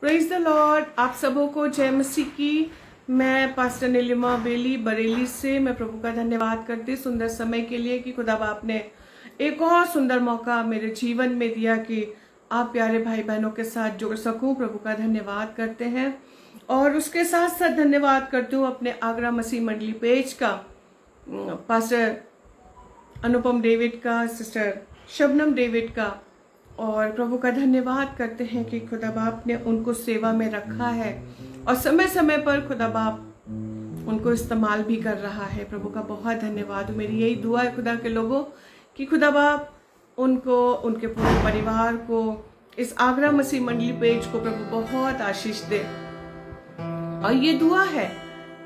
Praise the Lord. आप सबों को जय मसीह की। मैं पास्टर नीलिमा बेली बरेली से मैं प्रभु का धन्यवाद करती सुंदर समय के लिए कि खुदा बाप ने एक और सुंदर मौका मेरे जीवन में दिया कि आप प्यारे भाई बहनों के साथ जुड़ सकूं। प्रभु का धन्यवाद करते हैं और उसके साथ साथ धन्यवाद करती हूँ अपने आगरा मसीह मंडली पेज का, पास्टर अनुपम डेविड का, सिस्टर शबनम डेविड का, और प्रभु का धन्यवाद करते हैं कि खुदा बाप ने उनको सेवा में रखा है और समय समय पर खुदा बाप उनको इस्तेमाल भी कर रहा है। प्रभु का बहुत धन्यवाद। मेरी यही दुआ है खुदा के लोगों कि खुदा बाप उनको, उनके पूरे परिवार को, इस आगरा मसीह मंडली पेज को प्रभु बहुत आशीष दे। और ये दुआ है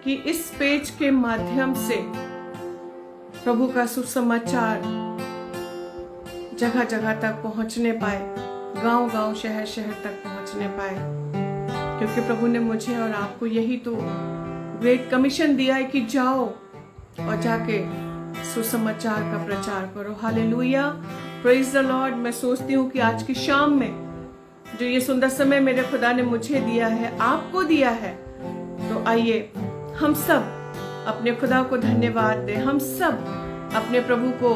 कि इस पेज के माध्यम से प्रभु का सुसमाचार जगह जगह तक पहुंचने पाए, गांव गांव शहर शहर तक पहुंचने पाए, क्योंकि प्रभु ने मुझे और आपको यही तो ग्रेट कमीशन दिया है कि जाओ और जाके सुसमाचार का प्रचार करो। Hallelujah, praise the Lord. मैं सोचती हूँ कि आज की शाम में जो ये सुंदर समय मेरे खुदा ने मुझे दिया है, आपको दिया है, तो आइए हम सब अपने खुदा को धन्यवाद दें। हम सब अपने प्रभु को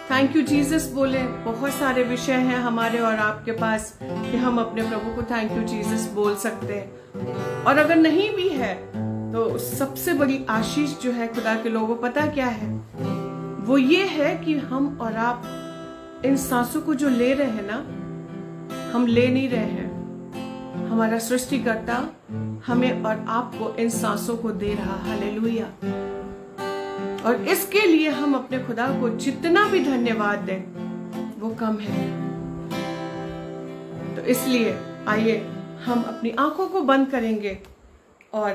थैंक यू जीसस बोले। बहुत सारे विषय हैं हमारे और आपके पास कि हम अपने प्रभु को थैंक यू जीसस बोल सकते हैं। और अगर नहीं भी है तो सबसे बड़ी आशीष जो है खुदा के लोगों, पता क्या है? वो ये है कि हम और आप इन सांसों को जो ले रहे हैं ना, हम ले नहीं रहे हैं, हमारा सृष्टिकर्ता हमें और आपको इन सांसों को दे रहा। हालेलुया। और इसके लिए हम अपने खुदा को जितना भी धन्यवाद दें वो कम है। तो इसलिए आइए हम अपनी आंखों को बंद करेंगे और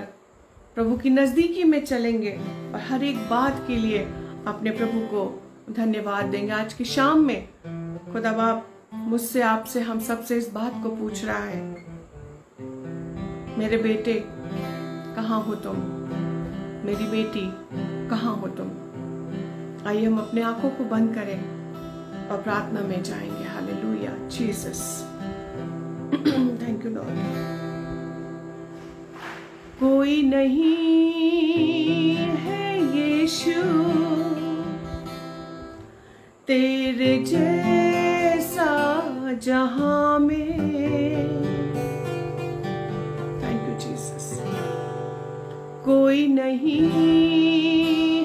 प्रभु की नजदीकी में चलेंगे और हर एक बात के लिए अपने प्रभु को धन्यवाद देंगे। आज की शाम में खुदा बाप मुझसे, आपसे, हम सबसे इस बात को पूछ रहा है, मेरे बेटे कहाँ हो तुम? मेरी बेटी कहाँ हो तुम? आइए हम अपने आंखों को बंद करें और प्रार्थना में जाएंगे। Hallelujah Jesus, thank you Lord. कोई नहीं है यीशु तेरे जैसा जहां में। Thank you Jesus. कोई नहीं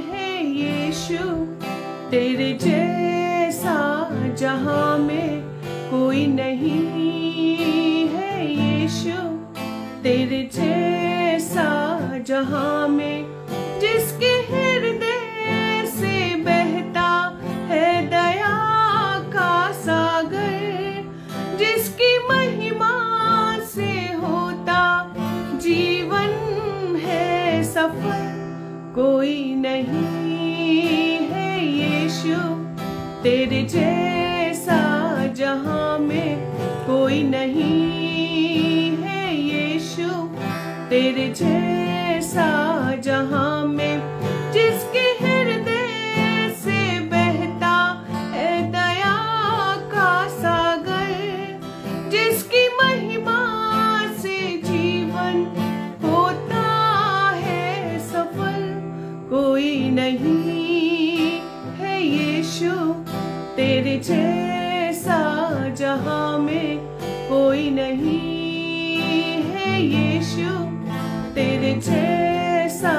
है यीशु तेरे जैसा जहां में, कोई नहीं है यीशु तेरे जैसा जहां में, जिसके हृदय से बहता है दया का सागर, जिसकी महिमा से होता जीवन है सफल। कोई नहीं है यीशु तेरे जैसा जहां में, कोई नहीं है यीशु तेरे जैसा जहां में, जिसके हृदय से बहता है दया का सागर, जिसकी महिमा से जीवन होता है सफल। कोई नहीं है यीशु तेरे जैसा जहां में, कोई नहीं है यीशु तेरे जैसा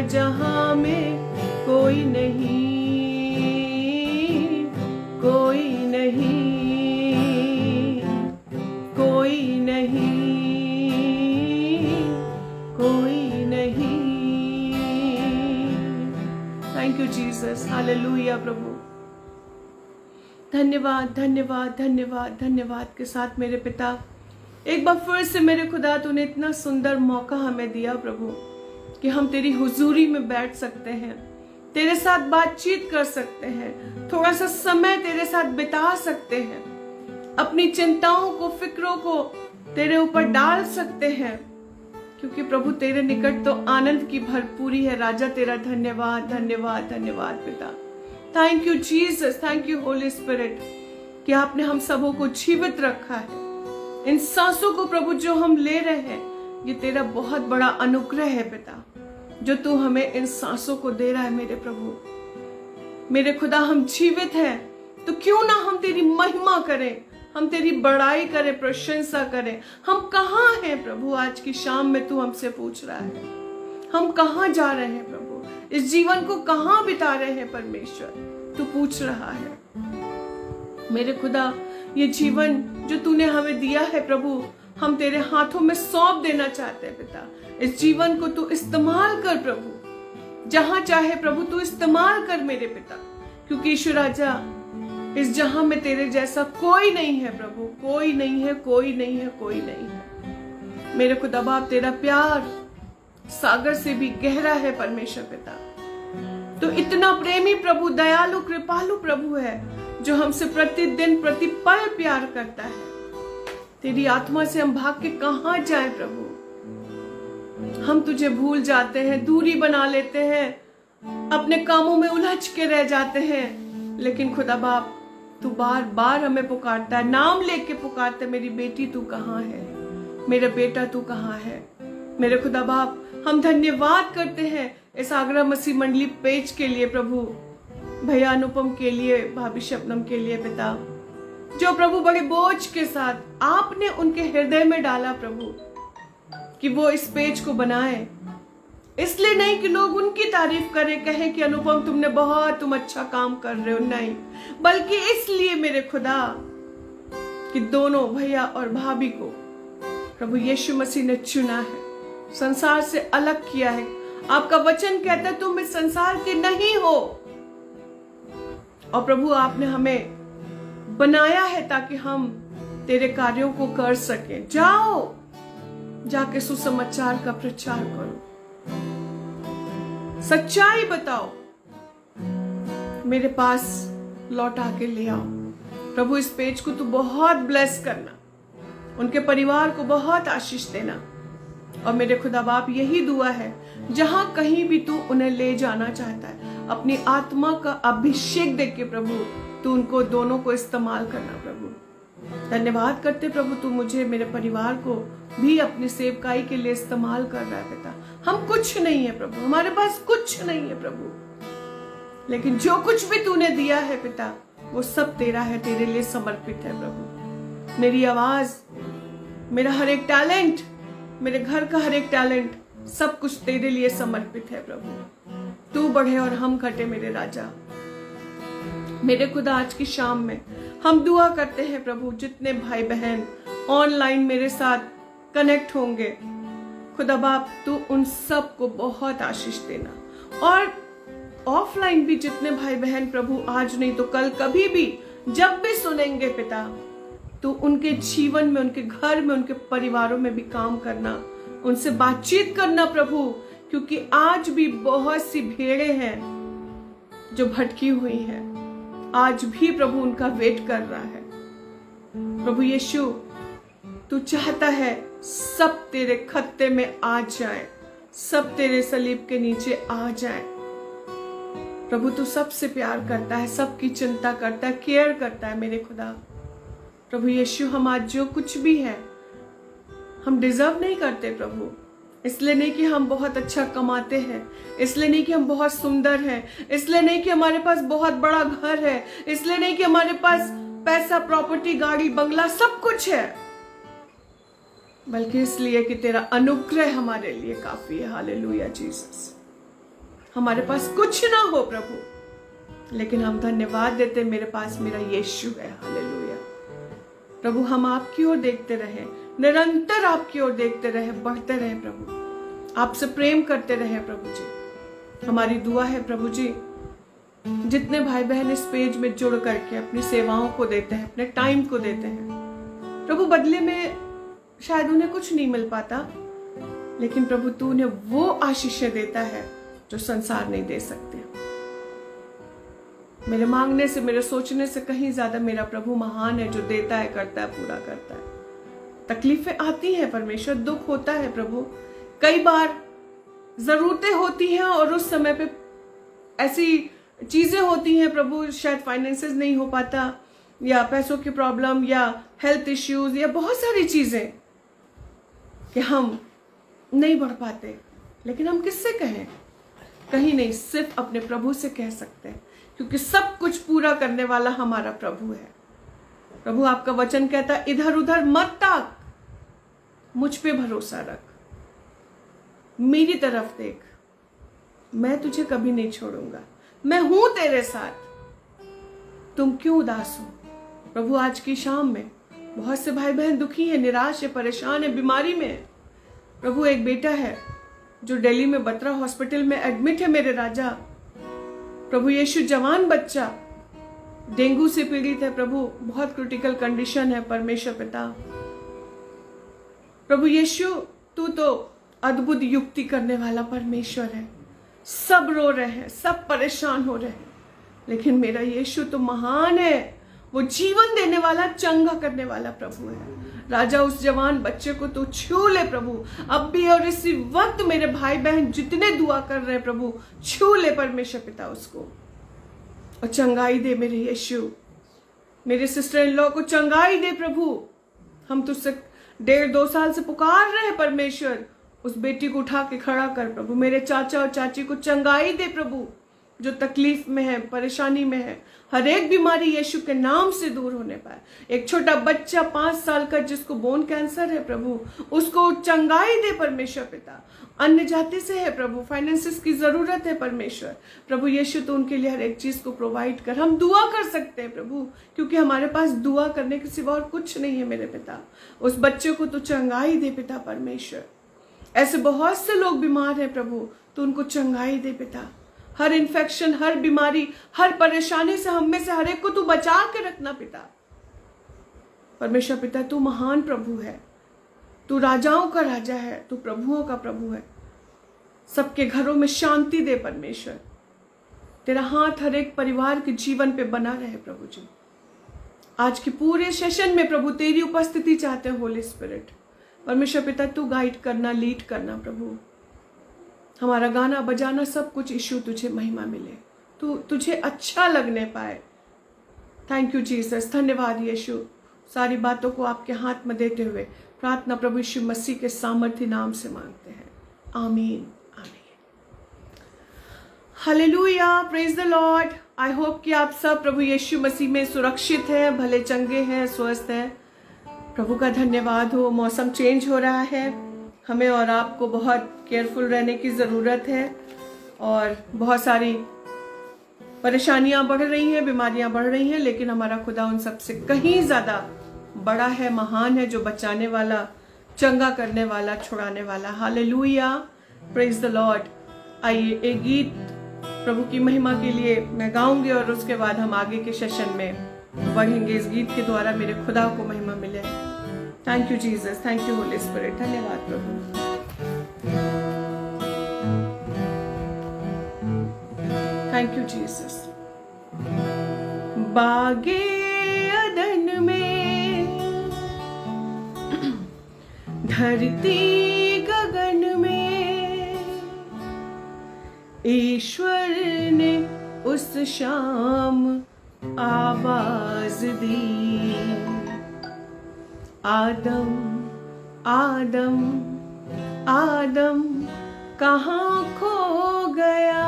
जहां में, कोई नहीं, कोई नहीं, कोई नहीं, कोई नहीं। Thank you Jesus. हालेलुया प्रभु। धन्यवाद धन्यवाद धन्यवाद धन्यवाद के साथ मेरे पिता, एक बार फिर से मेरे खुदा तूने इतना सुंदर मौका हमें दिया प्रभु कि हम तेरी हुजूरी में बैठ सकते हैं, तेरे साथ बातचीत कर सकते हैं, थोड़ा सा समय तेरे साथ बिता सकते हैं, अपनी चिंताओं को, फिक्रों को तेरे ऊपर डाल सकते हैं, क्योंकि प्रभु तेरे निकट तो आनंद की भरपूरी है। राजा तेरा धन्यवाद धन्यवाद धन्यवाद पिता। Thank you Jesus, thank you Holy spirit कि आपने हम सबों को जीवित रखा है, इन सांसों को प्रभु जो हम ले रहे हैं, ये तेरा बहुत बड़ा अनुग्रह है पिता, जो तू हमें इन सांसों को दे रहा है मेरे प्रभु। मेरे खुदा, हम जीवित हैं तो क्यों ना हम तेरी महिमा करें, हम तेरी बड़ाई करें, प्रशंसा करें। हम कहाँ हैं प्रभु? आज की शाम में तू हमसे पूछ रहा है, हम कहाँ जा रहे हैं प्रभु? इस जीवन को कहाँ बिता रहे हैं परमेश्वर? तू पूछ रहा है मेरे खुदा। ये जीवन जो तूने हमें दिया है प्रभु, हम तेरे हाथों में सौंप देना चाहते हैं पिता। इस जीवन को तू इस्तेमाल कर प्रभु, जहां चाहे प्रभु तू इस्तेमाल कर मेरे पिता, क्योंकि ईश्वर राजा, इस जहां में तेरे जैसा कोई नहीं है प्रभु, कोई नहीं है, कोई नहीं है, कोई नहीं है। मेरे खुदा बाप, तेरा प्यार सागर से भी गहरा है परमेश्वर पिता। तो इतना प्रेमी प्रभु, दयालु, कृपालु प्रभु है, जो हमसे प्रतिदिन प्रतिपल प्यार करता है। तेरी आत्मा से हम भाग के कहां जाए प्रभु? हम तुझे भूल जाते हैं, दूरी बना लेते हैं, अपने कामों में उलझ के रह जाते हैं। लेकिन खुदा बाप, तू बार बार हमें पुकारता है, नाम लेके पुकारता है, मेरी बेटी तू कहाँ है, मेरा बेटा तू कहाँ है। मेरे खुदा बाप, हम धन्यवाद करते हैं इस आगरा मसीह मंडली पेज के लिए प्रभु, भैया अनुपम के लिए, भाभी शबनम के लिए पिता, जो प्रभु बड़े बोझ के साथ आपने उनके हृदय में डाला प्रभु, कि वो इस पेज को बनाए। इसलिए नहीं कि लोग उनकी तारीफ करें, कहें कि अनुपम तुम अच्छा काम कर रहे हो, नहीं, बल्कि इसलिए मेरे खुदा कि दोनों भैया और भाभी को प्रभु यीशु मसीह ने चुना है, संसार से अलग किया है। आपका वचन कहता है तुम इस संसार के नहीं हो, और प्रभु आपने हमें बनाया है ताकि हम तेरे कार्यों को कर सकें। जाओ, जाके सुसमाचार का प्रचार करो, सच्चाई बताओ, मेरे पास लौटा के ले आओ। प्रभु इस पेज को तू बहुत ब्लेस करना, उनके परिवार को बहुत आशीष देना। और मेरे खुदा बाप, यही दुआ है, जहां कहीं भी तू उन्हें ले जाना चाहता है, अपनी आत्मा का अभिषेक देख के प्रभु तू उनको दोनों को इस्तेमाल करना प्रभु। धन्यवाद करते प्रभु, तू मुझे, मेरे परिवार को भी अपनी सेवकाई के लिए इस्तेमाल कर रहा है पिता। हम कुछ नहीं है प्रभु, हमारे पास कुछ नहीं है प्रभु, लेकिन जो कुछ भी तूने दिया है पिता, वो सब तेरा है, तेरे लिए समर्पित है प्रभु। मेरी आवाज, मेरा हर एक टैलेंट, मेरे घर का हर एक टैलेंट, सब कुछ तेरे लिए समर्पित है प्रभु। तू बढ़े और हम घटे मेरे राजा। मेरे खुदा, आज की शाम में हम दुआ करते हैं प्रभु, जितने भाई बहन ऑनलाइन मेरे साथ कनेक्ट होंगे, खुदा बाप तू उन सब को बहुत आशीष देना। और ऑफलाइन भी जितने भाई बहन प्रभु, आज नहीं तो कल, कभी भी जब भी सुनेंगे पिता, तो उनके जीवन में, उनके घर में, उनके परिवारों में भी काम करना, उनसे बातचीत करना प्रभु, क्योंकि आज भी बहुत सी भेड़ें हैं जो भटकी हुई हैं। आज भी प्रभु उनका वेट कर रहा है। प्रभु यीशु, तू चाहता है सब तेरे खत्ते में आ जाए, सब तेरे सलीब के नीचे आ जाए। प्रभु तू सबसे प्यार करता है, सबकी चिंता करता है, केयर करता है मेरे खुदा। प्रभु यीशु, हम आज जो कुछ भी है, हम डिजर्व नहीं करते प्रभु। इसलिए नहीं कि हम बहुत अच्छा कमाते हैं, इसलिए नहीं कि हम बहुत सुंदर हैं, इसलिए नहीं कि हमारे पास बहुत बड़ा घर है, इसलिए नहीं कि हमारे पास पैसा, प्रॉपर्टी, गाड़ी, बंगला सब कुछ है, बल्कि इसलिए कि तेरा अनुग्रह हमारे लिए काफी है। Hallelujah Jesus. हमारे पास कुछ ना हो प्रभु, लेकिन हम धन्यवाद देते, मेरे पास मेरा यीशु है। हालेलुया प्रभु, हम आपकी ओर देखते रहे, निरंतर आपकी ओर देखते रहे, बढ़ते रहे प्रभु, आपसे प्रेम करते रहे प्रभु जी। हमारी दुआ है प्रभु जी, जितने भाई बहन इस पेज में जुड़ करके अपनी सेवाओं को देते हैं, अपने टाइम को देते हैं प्रभु, बदले में शायद उन्हें कुछ नहीं मिल पाता, लेकिन प्रभु तू उन्हें वो आशीष देता है जो संसार नहीं दे सकते। मेरे मांगने से, मेरे सोचने से कहीं ज्यादा मेरा प्रभु महान है, जो देता है, करता है, पूरा करता है। तकलीफें आती हैं परमेश्वर, दुख होता है प्रभु, कई बार जरूरतें होती हैं, और उस समय पे ऐसी चीजें होती हैं प्रभु, शायद फाइनेंसेस नहीं हो पाता, या पैसों की प्रॉब्लम या हेल्थ इश्यूज या बहुत सारी चीजें कि हम नहीं बढ़ पाते, लेकिन हम किससे कहें? कहीं नहीं, सिर्फ अपने प्रभु से कह सकते हैं, क्योंकि सब कुछ पूरा करने वाला हमारा प्रभु है। प्रभु आपका वचन कहता है इधर उधर मत ताक, मुझ पे भरोसा रख, मेरी तरफ देख, मैं तुझे कभी नहीं छोड़ूंगा, मैं हूं तेरे साथ, तुम क्यों उदास हो? प्रभु आज की शाम में बहुत से भाई बहन दुखी है, निराश है, परेशान है, बीमारी में है। प्रभु एक बेटा है जो दिल्ली में बत्रा हॉस्पिटल में एडमिट है, मेरे राजा। प्रभु यीशु जवान बच्चा डेंगू से पीड़ित है, प्रभु बहुत क्रिटिकल कंडीशन है। परमेश्वर पिता, प्रभु यीशु तू तो अद्भुत युक्ति करने वाला परमेश्वर है। सब रो रहे हैं, सब परेशान हो रहे हैं, लेकिन मेरा यीशु तो महान है, वो जीवन देने वाला, चंगा करने वाला प्रभु है। राजा, उस जवान बच्चे को तो छू ले प्रभु, अब भी और इसी वक्त मेरे भाई बहन जितने दुआ कर रहे हैं प्रभु, छू ले परमेश्वर पिता उसको और चंगाई दे मेरे यीशु। मेरे सिस्टर इन लॉ को चंगाई दे प्रभु। हम तुझसे 1.5-2 साल से पुकार रहे हैं परमेश्वर, उस बेटी को उठा के खड़ा कर प्रभु। मेरे चाचा और चाची को चंगाई दे प्रभु, जो तकलीफ में है, परेशानी में है, हर एक बीमारी यीशु के नाम से दूर होने पाए। एक छोटा बच्चा 5 साल का जिसको बोन कैंसर है प्रभु, उसको चंगाई दे परमेश्वर पिता। अन्य जाति से है प्रभु, फाइनेंसिस की जरूरत है परमेश्वर। प्रभु यीशु तो उनके लिए हर एक चीज को प्रोवाइड कर। हम दुआ कर सकते हैं प्रभु, क्योंकि हमारे पास दुआ करने के सिवा और कुछ नहीं है मेरे पिता। उस बच्चे को तो चंगाई दे पिता परमेश्वर। ऐसे बहुत से लोग बीमार हैं प्रभु, तो उनको चंगाई दे पिता। हर इन्फेक्शन, हर बीमारी, हर परेशानी से हम में से हर एक को तू बचा के रखना पिता। परमेश्वर पिता, तू महान प्रभु है, तू राजाओं का राजा है, तू प्रभुओं का प्रभु है। सबके घरों में शांति दे परमेश्वर। तेरा हाथ हर एक परिवार के जीवन पे बना रहे प्रभु जी। आज के पूरे सेशन में प्रभु तेरी उपस्थिति चाहते हैं होली स्पिरिट। परमेश्वर पिता, तू गाइड करना, लीड करना प्रभु। हमारा गाना बजाना सब कुछ यीशु तुझे महिमा मिले, तुझे अच्छा लगने पाए। थैंक यू जीसस, धन्यवाद यीशु। सारी बातों को आपके हाथ में देते हुए प्रार्थना प्रभु यीशु मसीह के सामर्थ्य नाम से मांगते हैं, आमीन आमीन। Hallelujah, praise the Lord. I hope कि आप सब प्रभु यीशु मसीह में सुरक्षित हैं, भले चंगे हैं, स्वस्थ हैं। प्रभु का धन्यवाद हो। मौसम चेंज हो रहा है, हमें और आपको बहुत केयरफुल रहने की ज़रूरत है, और बहुत सारी परेशानियां बढ़ रही हैं, बीमारियां बढ़ रही हैं, लेकिन हमारा खुदा उन सब से कहीं ज़्यादा बड़ा है, महान है, जो बचाने वाला, चंगा करने वाला, छुड़ाने वाला। Hallelujah, praise the Lord. आइए एक गीत प्रभु की महिमा के लिए मैं गाऊंगी, और उसके बाद हम आगे के सेशन में बढ़ेंगे। इस गीत के द्वारा मेरे खुदा को महिमा मिले। Thank you Jesus, thank you Holy spirit. धन्यवाद प्रभु। Thank you Jesus. बागे अदन में, धरती गगन में, ईश्वर ने उस शाम आवाज दी, आदम आदम आदम कहाँ खो गया।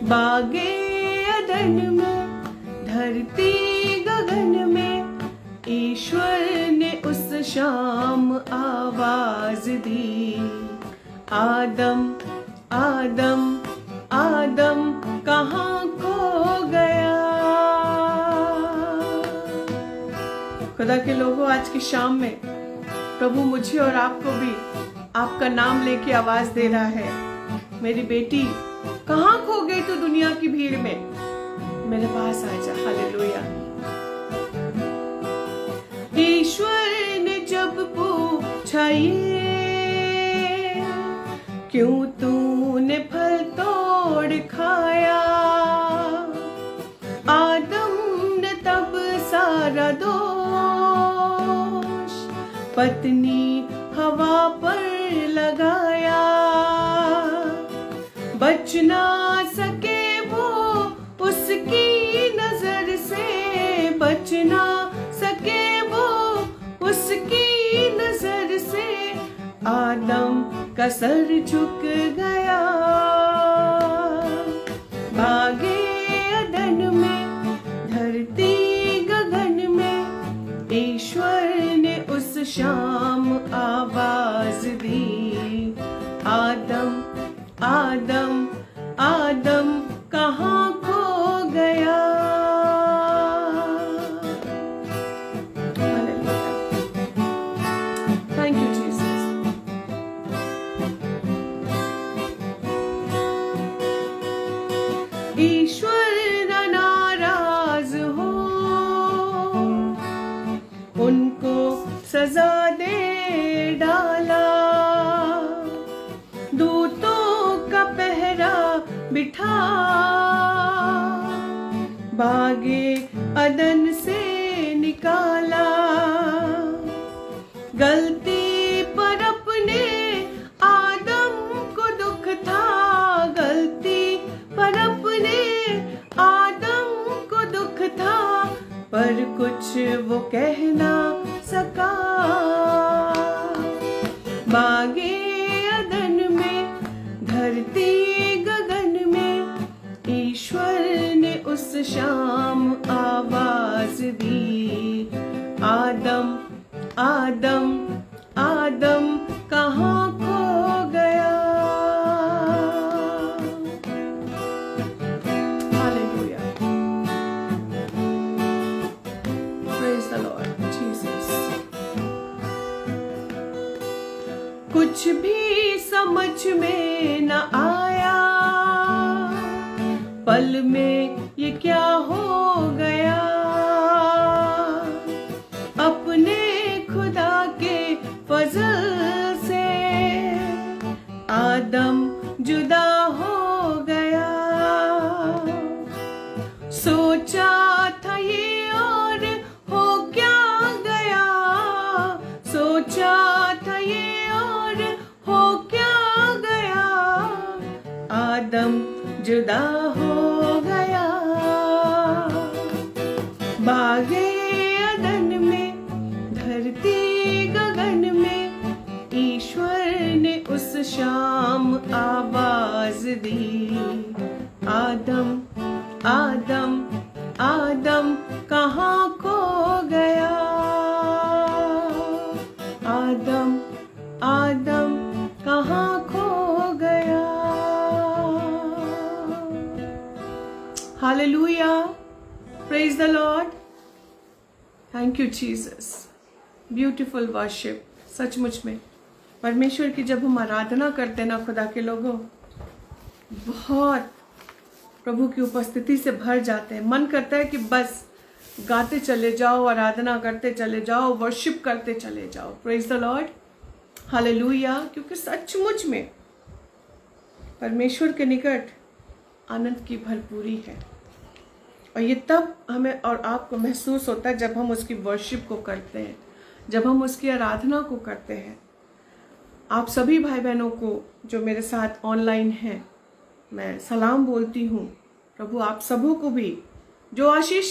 बागे अदन में, धरती गगन में, ईश्वर ने उस शाम आवाज दी, आदम आदम आदम कहाँ खो गया। खुदा के लोगों, आज की शाम में प्रभु मुझे और आपको भी आपका नाम लेके आवाज दे रहा है, मेरी बेटी कहाँ खो गई तू दुनिया की भीड़ में, मेरे पास आ जा। हालेलुया। ईश्वर ने जब पूछा ये, क्यों तूने फल तोड़ खाया, आदम ने तब सारा दोष पत्नी हवा पर लगाया। बच ना सके वो का सर झुक गया। भागे अदन में, धरती गगन में, ईश्वर ने उस शाम आवाज दी, आदम आदम आदम कहाँ खो गया। Thank you Jesus. ईश्वर नाराज हो, उनको सजा दे डाला, दूतों का पहरा बिठा, भागे अदन से निकाला। गलती पर अपने आदम को दुख था, गलती पर अपने आदम को दुख था, पर कुछ वो कह ना सका। भागे अदन में, धरती गगन में, ईश्वर ने उस शाम आवाज दी, आदम आदम आदम कहाँ खो गया। Hallelujah, praise the Lord Jesus. कुछ भी समझ में न आया, पल में ये क्या हो गया। अपने खुदा के फजल से आदम जुदा हो गया। सोचा था ये और हो क्या गया, सोचा था ये और हो क्या गया। आदम जुदा हो गया। भागे अदन में, धरती गगन में, ईश्वर ने उस शाम आवाज दी, आदम आदम आदम कहाँ खो गया। आदम आदम कहाँ खो गया। Hallelujah, praise the Lord. Thank you Jesus. Beautiful worship. सचमुच में परमेश्वर की जब हम आराधना करते ना खुदा के लोगों, बहुत प्रभु की उपस्थिति से भर जाते हैं। मन करता है कि बस गाते चले जाओ, आराधना करते चले जाओ, वर्शिप करते चले जाओ। Praise the Lord, hallelujah. क्योंकि सचमुच में परमेश्वर के निकट आनंद की भरपूरी है, और ये तब हमें और आपको महसूस होता है जब हम उसकी वर्शिप को करते हैं, जब हम उसकी आराधना को करते हैं। आप सभी भाई बहनों को जो मेरे साथ ऑनलाइन हैं, मैं सलाम बोलती हूँ। प्रभु आप सबों को भी जो आशीष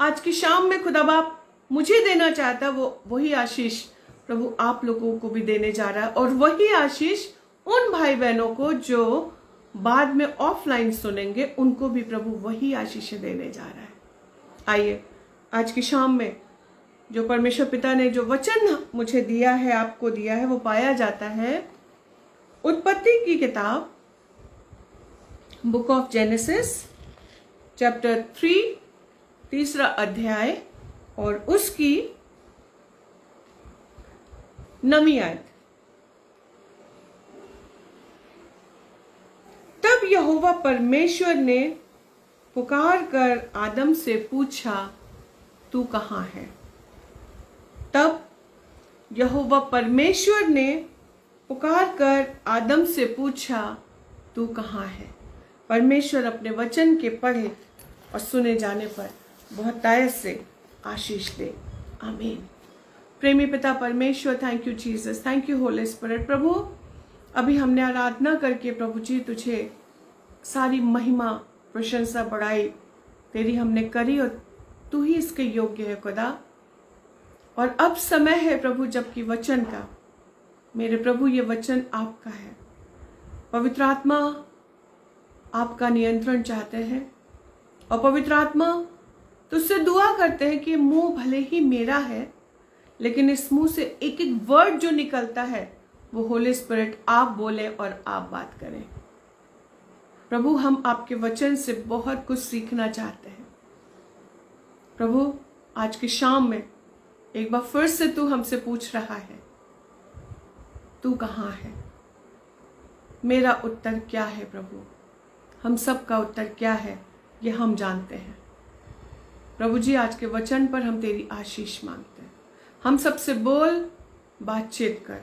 आज की शाम में खुदा बाप मुझे देना चाहता है, वो वही आशीष प्रभु आप लोगों को भी देने जा रहा है, और वही आशीष उन भाई बहनों को जो बाद में ऑफलाइन सुनेंगे, उनको भी प्रभु वही आशीष देने जा रहा है। आइए आज की शाम में जो परमेश्वर पिता ने जो वचन मुझे दिया है, आपको दिया है, वो पाया जाता है उत्पत्ति की किताब, बुक ऑफ जेनेसिस चैप्टर 3, तीसरा अध्याय और उसकी 9वीं आयत। तब यहोवा परमेश्वर ने पुकार कर आदम से पूछा, तू कहाँ है। तब यहोवा परमेश्वर ने पुकार कर आदम से पूछा, तू कहाँ है। परमेश्वर अपने वचन के पढ़े और सुने जाने पर बहुतायत से आशीष दे। आमीन। प्रेमी पिता परमेश्वर, thank you Jesus, thank you Holy Spirit. प्रभु अभी हमने आराधना करके प्रभु जी तुझे सारी महिमा, प्रशंसा, बड़ाई तेरी हमने करी, और तू ही इसके योग्य है खुदा। और अब समय है प्रभु जबकि वचन का मेरे प्रभु, ये वचन आपका है। पवित्र आत्मा आपका नियंत्रण चाहते हैं, और पवित्र आत्मा तुझसे दुआ करते हैं कि मुंह भले ही मेरा है, लेकिन इस मुंह से एक एक वर्ड जो निकलता है वो होली स्पिरिट आप बोले और आप बात करें। प्रभु, हम आपके वचन से बहुत कुछ सीखना चाहते हैं। प्रभु, आज की शाम में एक बार फिर से तू हमसे पूछ रहा है, तू कहाँ है? मेरा उत्तर क्या है प्रभु? हम सब का उत्तर क्या है ये हम जानते हैं। प्रभु जी, आज के वचन पर हम तेरी आशीष मांगते हैं। हम सबसे बोल, बातचीत कर,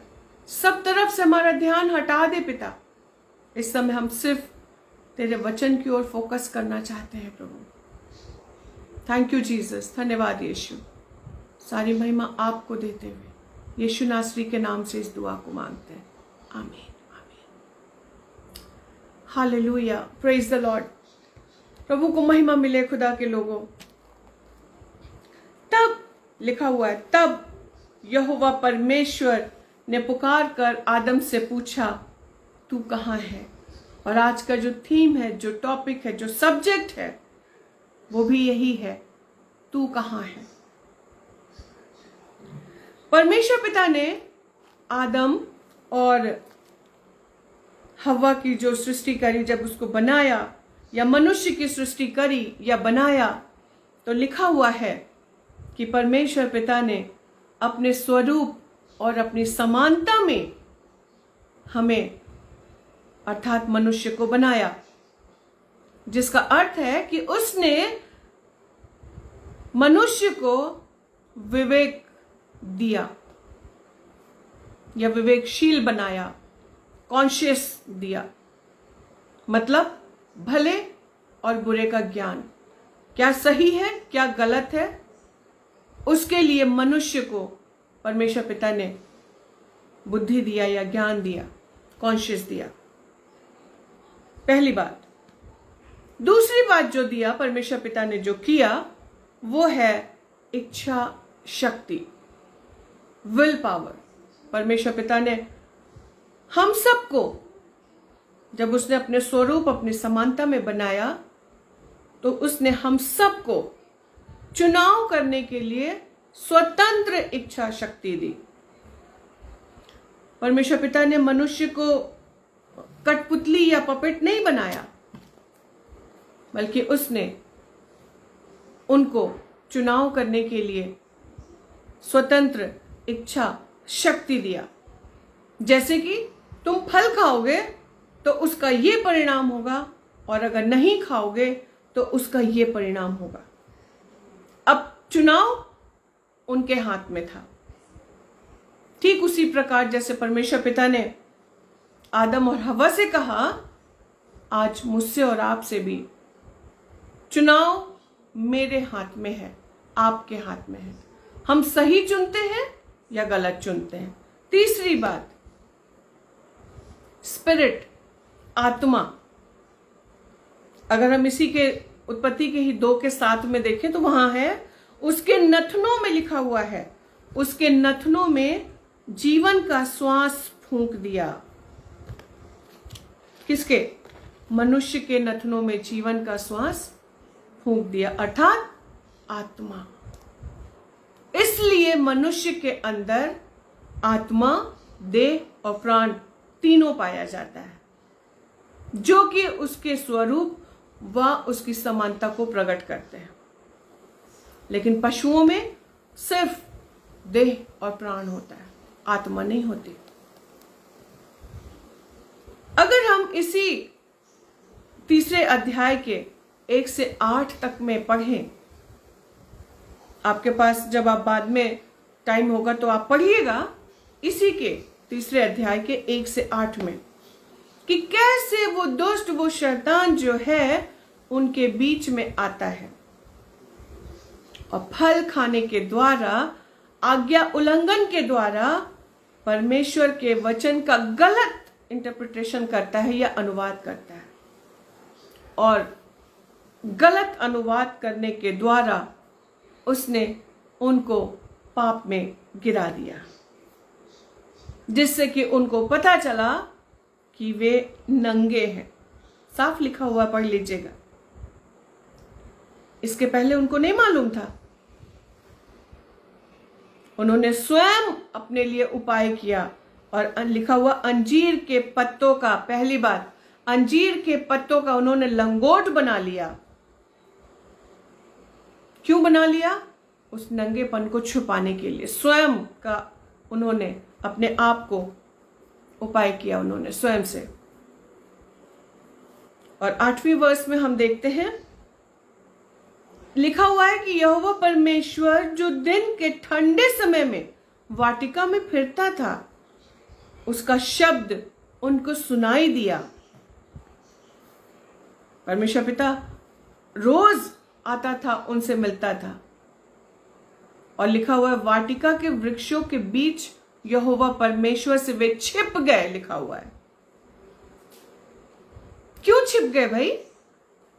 सब तरफ से हमारा ध्यान हटा दे पिता। इस समय हम सिर्फ तेरे वचन की ओर फोकस करना चाहते हैं प्रभु। थैंक यू जीसस, धन्यवाद यीशु। सारी महिमा आपको देते हुए यीशु नासरी के नाम से इस दुआ को मांगते हैं, आमीन आमीन। Hallelujah, praise the Lord. प्रभु को महिमा मिले खुदा के लोगों। तब लिखा हुआ है, तब यहोवा परमेश्वर ने पुकार कर आदम से पूछा, तू कहाँ है? और आज का जो थीम है, जो टॉपिक है, जो सब्जेक्ट है, वो भी यही है, तू कहाँ है? परमेश्वर पिता ने आदम और हव्वा की जो सृष्टि करी, जब उसको बनाया या मनुष्य की सृष्टि करी या बनाया, तो लिखा हुआ है कि परमेश्वर पिता ने अपने स्वरूप और अपनी समानता में हमें अर्थात मनुष्य को बनाया, जिसका अर्थ है कि उसने मनुष्य को विवेक दिया या विवेकशील बनाया, कॉन्शियस दिया। मतलब भले और बुरे का ज्ञान, क्या सही है क्या गलत है, उसके लिए मनुष्य को परमेश्वर पिता ने बुद्धि दिया या ज्ञान दिया, कॉन्शियस दिया। पहली बात। दूसरी बात जो दिया परमेश्वर पिता ने, जो किया, वो है इच्छा शक्ति, विल पावर। परमेश्वर पिता ने हम सबको, जब उसने अपने स्वरूप अपनी समानता में बनाया, तो उसने हम सबको चुनाव करने के लिए स्वतंत्र इच्छा शक्ति दी। परमेश्वर पिता ने मनुष्य को कठपुतली या पपेट नहीं बनाया, बल्कि उसने उनको चुनाव करने के लिए स्वतंत्र इच्छा शक्ति दिया। जैसे कि तुम फल खाओगे तो उसका ये परिणाम होगा, और अगर नहीं खाओगे तो उसका ये परिणाम होगा। अब चुनाव उनके हाथ में था। ठीक उसी प्रकार जैसे परमेश्वर पिता ने आदम और हव्वा से कहा, आज मुझसे और आपसे भी चुनाव मेरे हाथ में है, आपके हाथ में है। हम सही चुनते हैं या गलत चुनते हैं। तीसरी बात, स्पिरिट, आत्मा। अगर हम इसी के उत्पत्ति के ही 2 के 7 में देखें तो वहां है, उसके नथनों में लिखा हुआ है, उसके नथनों में जीवन का श्वास फूंक दिया। किसके? मनुष्य के नथनों में जीवन का श्वास फूंक दिया, अर्थात आत्मा। इसलिए मनुष्य के अंदर आत्मा, देह और प्राण तीनों पाया जाता है, जो कि उसके स्वरूप व उसकी समानता को प्रकट करते हैं। लेकिन पशुओं में सिर्फ देह और प्राण होता है, आत्मा नहीं होती। अगर हम इसी 3 अध्याय के 1 से 8 तक में पढ़ें, आपके पास जब आप बाद में टाइम होगा तो आप पढ़िएगा इसी के 3 अध्याय के 1 से 8 में, कि कैसे वो दुष्ट, वो शैतान जो है उनके बीच में आता है और फल खाने के द्वारा, आज्ञा उल्लंघन के द्वारा परमेश्वर के वचन का गलत इंटरप्रिटेशन करता है या अनुवाद करता है, और गलत अनुवाद करने के द्वारा उसने उनको पाप में गिरा दिया। जिससे कि उनको पता चला कि वे नंगे हैं। साफ लिखा हुआ, पढ़ लीजिएगा। इसके पहले उनको नहीं मालूम था। उन्होंने स्वयं अपने लिए उपाय किया और लिखा हुआ अंजीर के पत्तों का, पहली बात अंजीर के पत्तों का उन्होंने लंगोट बना लिया। क्यों बना लिया? उस नंगेपन को छुपाने के लिए। स्वयं का उन्होंने अपने आप को उपाय किया, उन्होंने स्वयं से। और 8वीं वर्ष में हम देखते हैं, लिखा हुआ है कि यहोवा परमेश्वर जो दिन के ठंडे समय में वाटिका में फिरता था, उसका शब्द उनको सुनाई दिया। परमेश्वर पिता रोज आता था, उनसे मिलता था। और लिखा हुआ है वाटिका के वृक्षों के बीच यहोवा परमेश्वर से वे छिप गए, लिखा हुआ है। क्यों छिप गए भाई?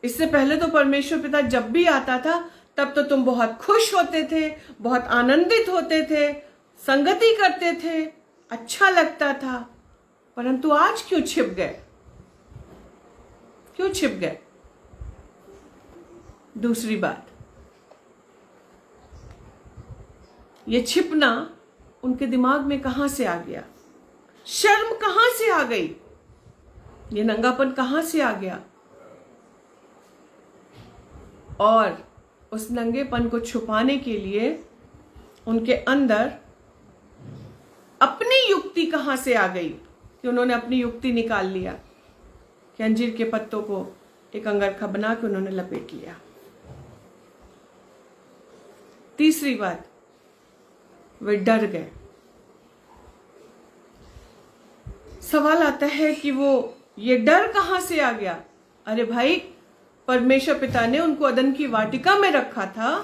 इससे पहले तो परमेश्वर पिता जब भी आता था तब तो तुम बहुत खुश होते थे, बहुत आनंदित होते थे, संगति करते थे, अच्छा लगता था। परंतु आज क्यों छिप गए? क्यों छिप गए? दूसरी बात, ये छिपना उनके दिमाग में कहां से आ गया? शर्म कहां से आ गई? ये नंगापन कहां से आ गया? और उस नंगेपन को छुपाने के लिए उनके अंदर अपनी युक्ति कहां से आ गई कि उन्होंने अपनी युक्ति निकाल लिया कि अंजीर के पत्तों को एक अंगरखा बना के उन्होंने लपेट लिया। तीसरी बात, वे डर गए। सवाल आता है कि वो ये डर कहां से आ गया? अरे भाई, परमेश्वर पिता ने उनको अदन की वाटिका में रखा था।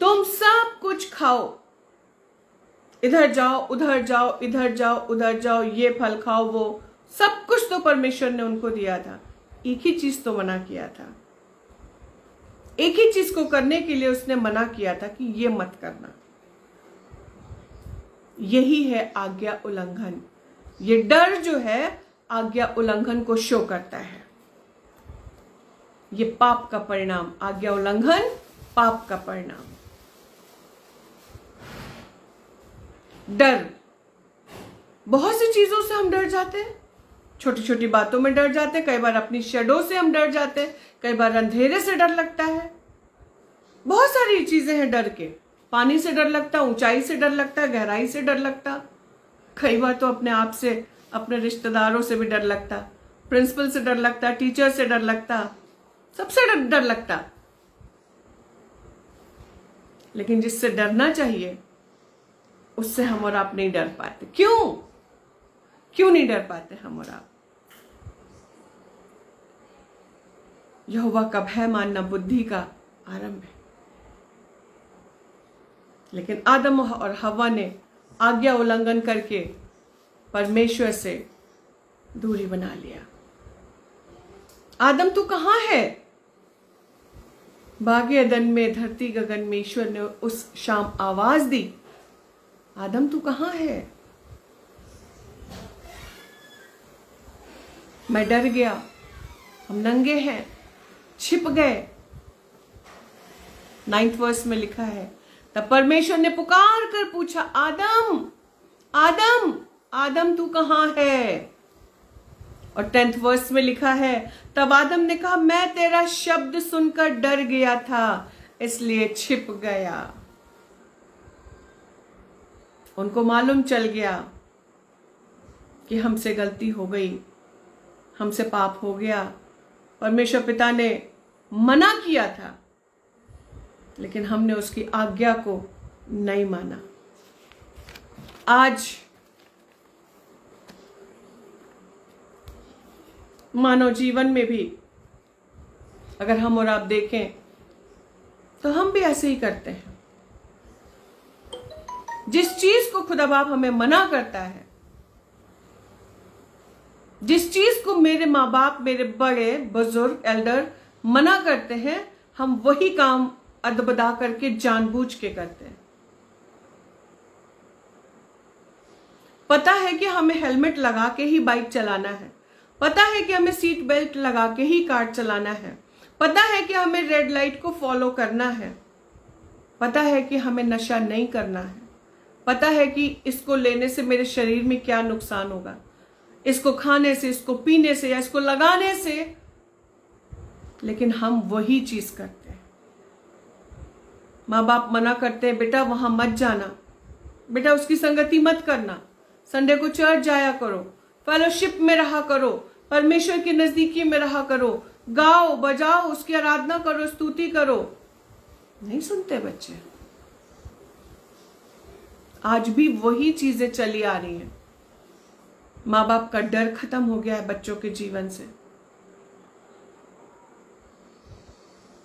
तुम सब कुछ खाओ, इधर जाओ, उधर जाओ, इधर जाओ, उधर जाओ, ये फल खाओ, वो सब कुछ तो परमेश्वर ने उनको दिया था। एक ही चीज तो मना किया था। एक ही चीज को करने के लिए उसने मना किया था कि ये मत करना। यही है आज्ञा उल्लंघन। ये डर जो है आज्ञा उल्लंघन को शो करता है। ये पाप का परिणाम, आज्ञा उल्लंघन पाप का परिणाम। डर, बहुत सी चीजों से हम डर जाते हैं। छोटी छोटी बातों में डर जाते हैं, कई बार अपनी शैडो से हम डर जाते हैं, कई बार अंधेरे से डर लगता है। बहुत सारी चीजें हैं डर के। पानी से डर लगता, ऊंचाई से डर लगता, गहराई से डर लगता, कई बार तो अपने आप से, अपने रिश्तेदारों से भी डर लगता, प्रिंसिपल से डर लगता, टीचर से डर लगता, सबसे डर लगता। लेकिन जिससे डरना चाहिए उससे हम और आप नहीं डर पाते। क्यों नहीं डर पाते हम और आप? यहोवा का भय मानना बुद्धि का आरंभ है। लेकिन आदम और हव्वा ने आज्ञा उल्लंघन करके परमेश्वर से दूरी बना लिया। आदम तू कहां है? बागे अदन में, धरती गगन में ईश्वर ने उस शाम आवाज दी, आदम तू कहां है? मैं डर गया, हम नंगे हैं, छिप गए। 9th वर्स में लिखा है, तब परमेश्वर ने पुकार कर पूछा, आदम आदम आदम तू कहां है? और 10th वर्स में लिखा है, तब आदम ने कहा, मैं तेरा शब्द सुनकर डर गया था, इसलिए छिप गया। उनको मालूम चल गया कि हमसे गलती हो गई, हमसे पाप हो गया। परमेश्वर पिता ने मना किया था, लेकिन हमने उसकी आज्ञा को नहीं माना। आज मानव जीवन में भी अगर हम और आप देखें तो हम भी ऐसे ही करते हैं। जिस चीज को खुदा बाप हमें मना करता है, जिस चीज को मेरे माँ बाप, मेरे बड़े बुजुर्ग, एल्डर मना करते हैं, हम वही काम अदबदा करके जानबूझ के करते हैं। पता है कि हमें हेलमेट लगा के ही बाइक चलाना है, पता है कि हमें सीट बेल्ट लगा के ही कार चलाना है, पता है कि हमें रेड लाइट को फॉलो करना है, पता है कि हमें नशा नहीं करना है, पता है कि इसको लेने से मेरे शरीर में क्या नुकसान होगा, इसको खाने से, इसको पीने से या इसको लगाने से, लेकिन हम वही चीज करते हैं। माँ बाप मना करते हैं, बेटा वहां मत जाना, बेटा उसकी संगति मत करना, संडे को चर्च जाया करो, फेलोशिप में रहा करो, परमेश्वर की नजदीकी में रहा करो, गाओ बजाओ, उसकी आराधना करो, स्तुति करो। नहीं सुनते बच्चे। आज भी वही चीजें चली आ रही हैं। माँ बाप का डर खत्म हो गया है बच्चों के जीवन से।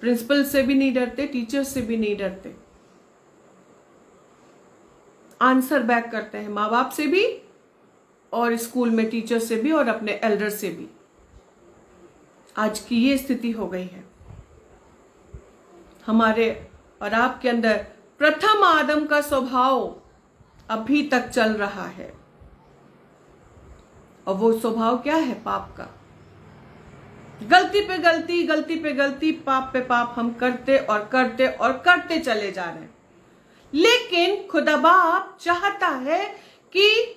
प्रिंसिपल से भी नहीं डरते, टीचर से भी नहीं डरते, आंसर बैक करते हैं माँ बाप से भी और स्कूल में टीचर से भी और अपने एल्डर से भी। आज की ये स्थिति हो गई है। हमारे और आपके अंदर प्रथम आदम का स्वभाव अभी तक चल रहा है, और वो स्वभाव क्या है? पाप का। गलती पे गलती, गलती पे गलती, पाप पे पाप हम करते और करते और करते चले जा रहे हैं। लेकिन खुदा बाप चाहता है कि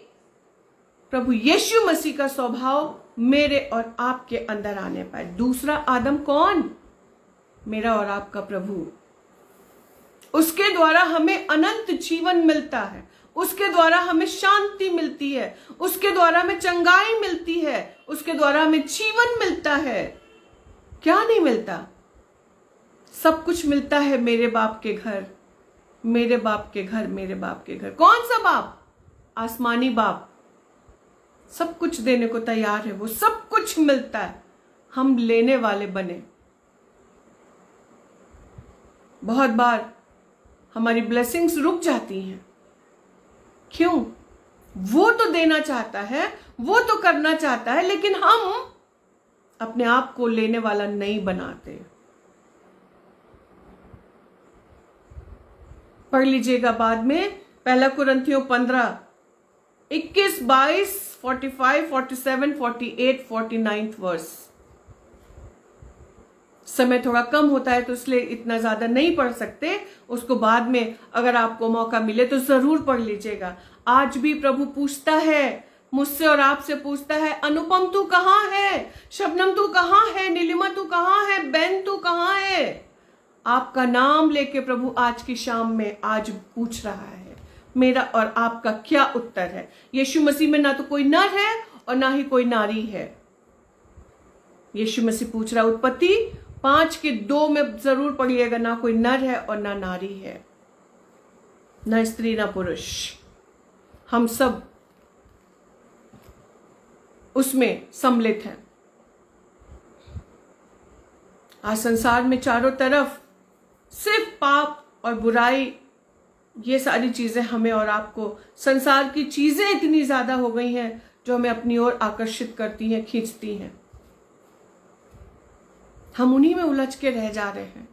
प्रभु यीशु मसीह का स्वभाव मेरे और आपके अंदर आने पाए। दूसरा आदम कौन? मेरा और आपका प्रभु। उसके द्वारा हमें अनंत जीवन मिलता है, उसके द्वारा हमें शांति मिलती है, उसके द्वारा हमें चंगाई मिलती है, उसके द्वारा हमें जीवन मिलता है। क्या नहीं मिलता? सब कुछ मिलता है मेरे बाप के घर, मेरे बाप के घर, मेरे बाप के घर। कौन सा बाप? आसमानी बाप। सब कुछ देने को तैयार है, वो सब कुछ मिलता है, हम लेने वाले बने। बहुत बार हमारी ब्लेसिंग्स रुक जाती हैं। क्यों? वो तो देना चाहता है, वो तो करना चाहता है, लेकिन हम अपने आप को लेने वाला नहीं बनाते। पढ़ लीजिएगा बाद में, पहला कुरिन्थियों 15, 21, 22, 45, 47, 48, 49 वर्स। समय थोड़ा कम होता है तो इसलिए इतना ज्यादा नहीं पढ़ सकते, उसको बाद में अगर आपको मौका मिले तो जरूर पढ़ लीजिएगा। आज भी प्रभु पूछता है, मुझसे और आपसे पूछता है, अनुपम तू कहाँ है? शबनम तू कहाँ है? नीलिमा तू कहाँ है? बेन तू कहाँ है? आपका नाम लेके प्रभु आज की शाम में आज पूछ रहा है, मेरा और आपका क्या उत्तर है? यीशु मसीह में ना तो कोई नर है और ना ही कोई नारी है। यीशु मसीह पूछ रहा, उत्पत्ति 5:2 में जरूर पढ़िएगा, ना कोई नर है और ना नारी है, ना स्त्री ना पुरुष, हम सब उसमें सम्मिलित हैं। आज संसार में चारों तरफ सिर्फ पाप और बुराई, ये सारी चीजें हमें और आपको, संसार की चीजें इतनी ज्यादा हो गई हैं जो हमें अपनी ओर आकर्षित करती हैं, खींचती हैं। हम उन्हीं में उलझ के रह जा रहे हैं,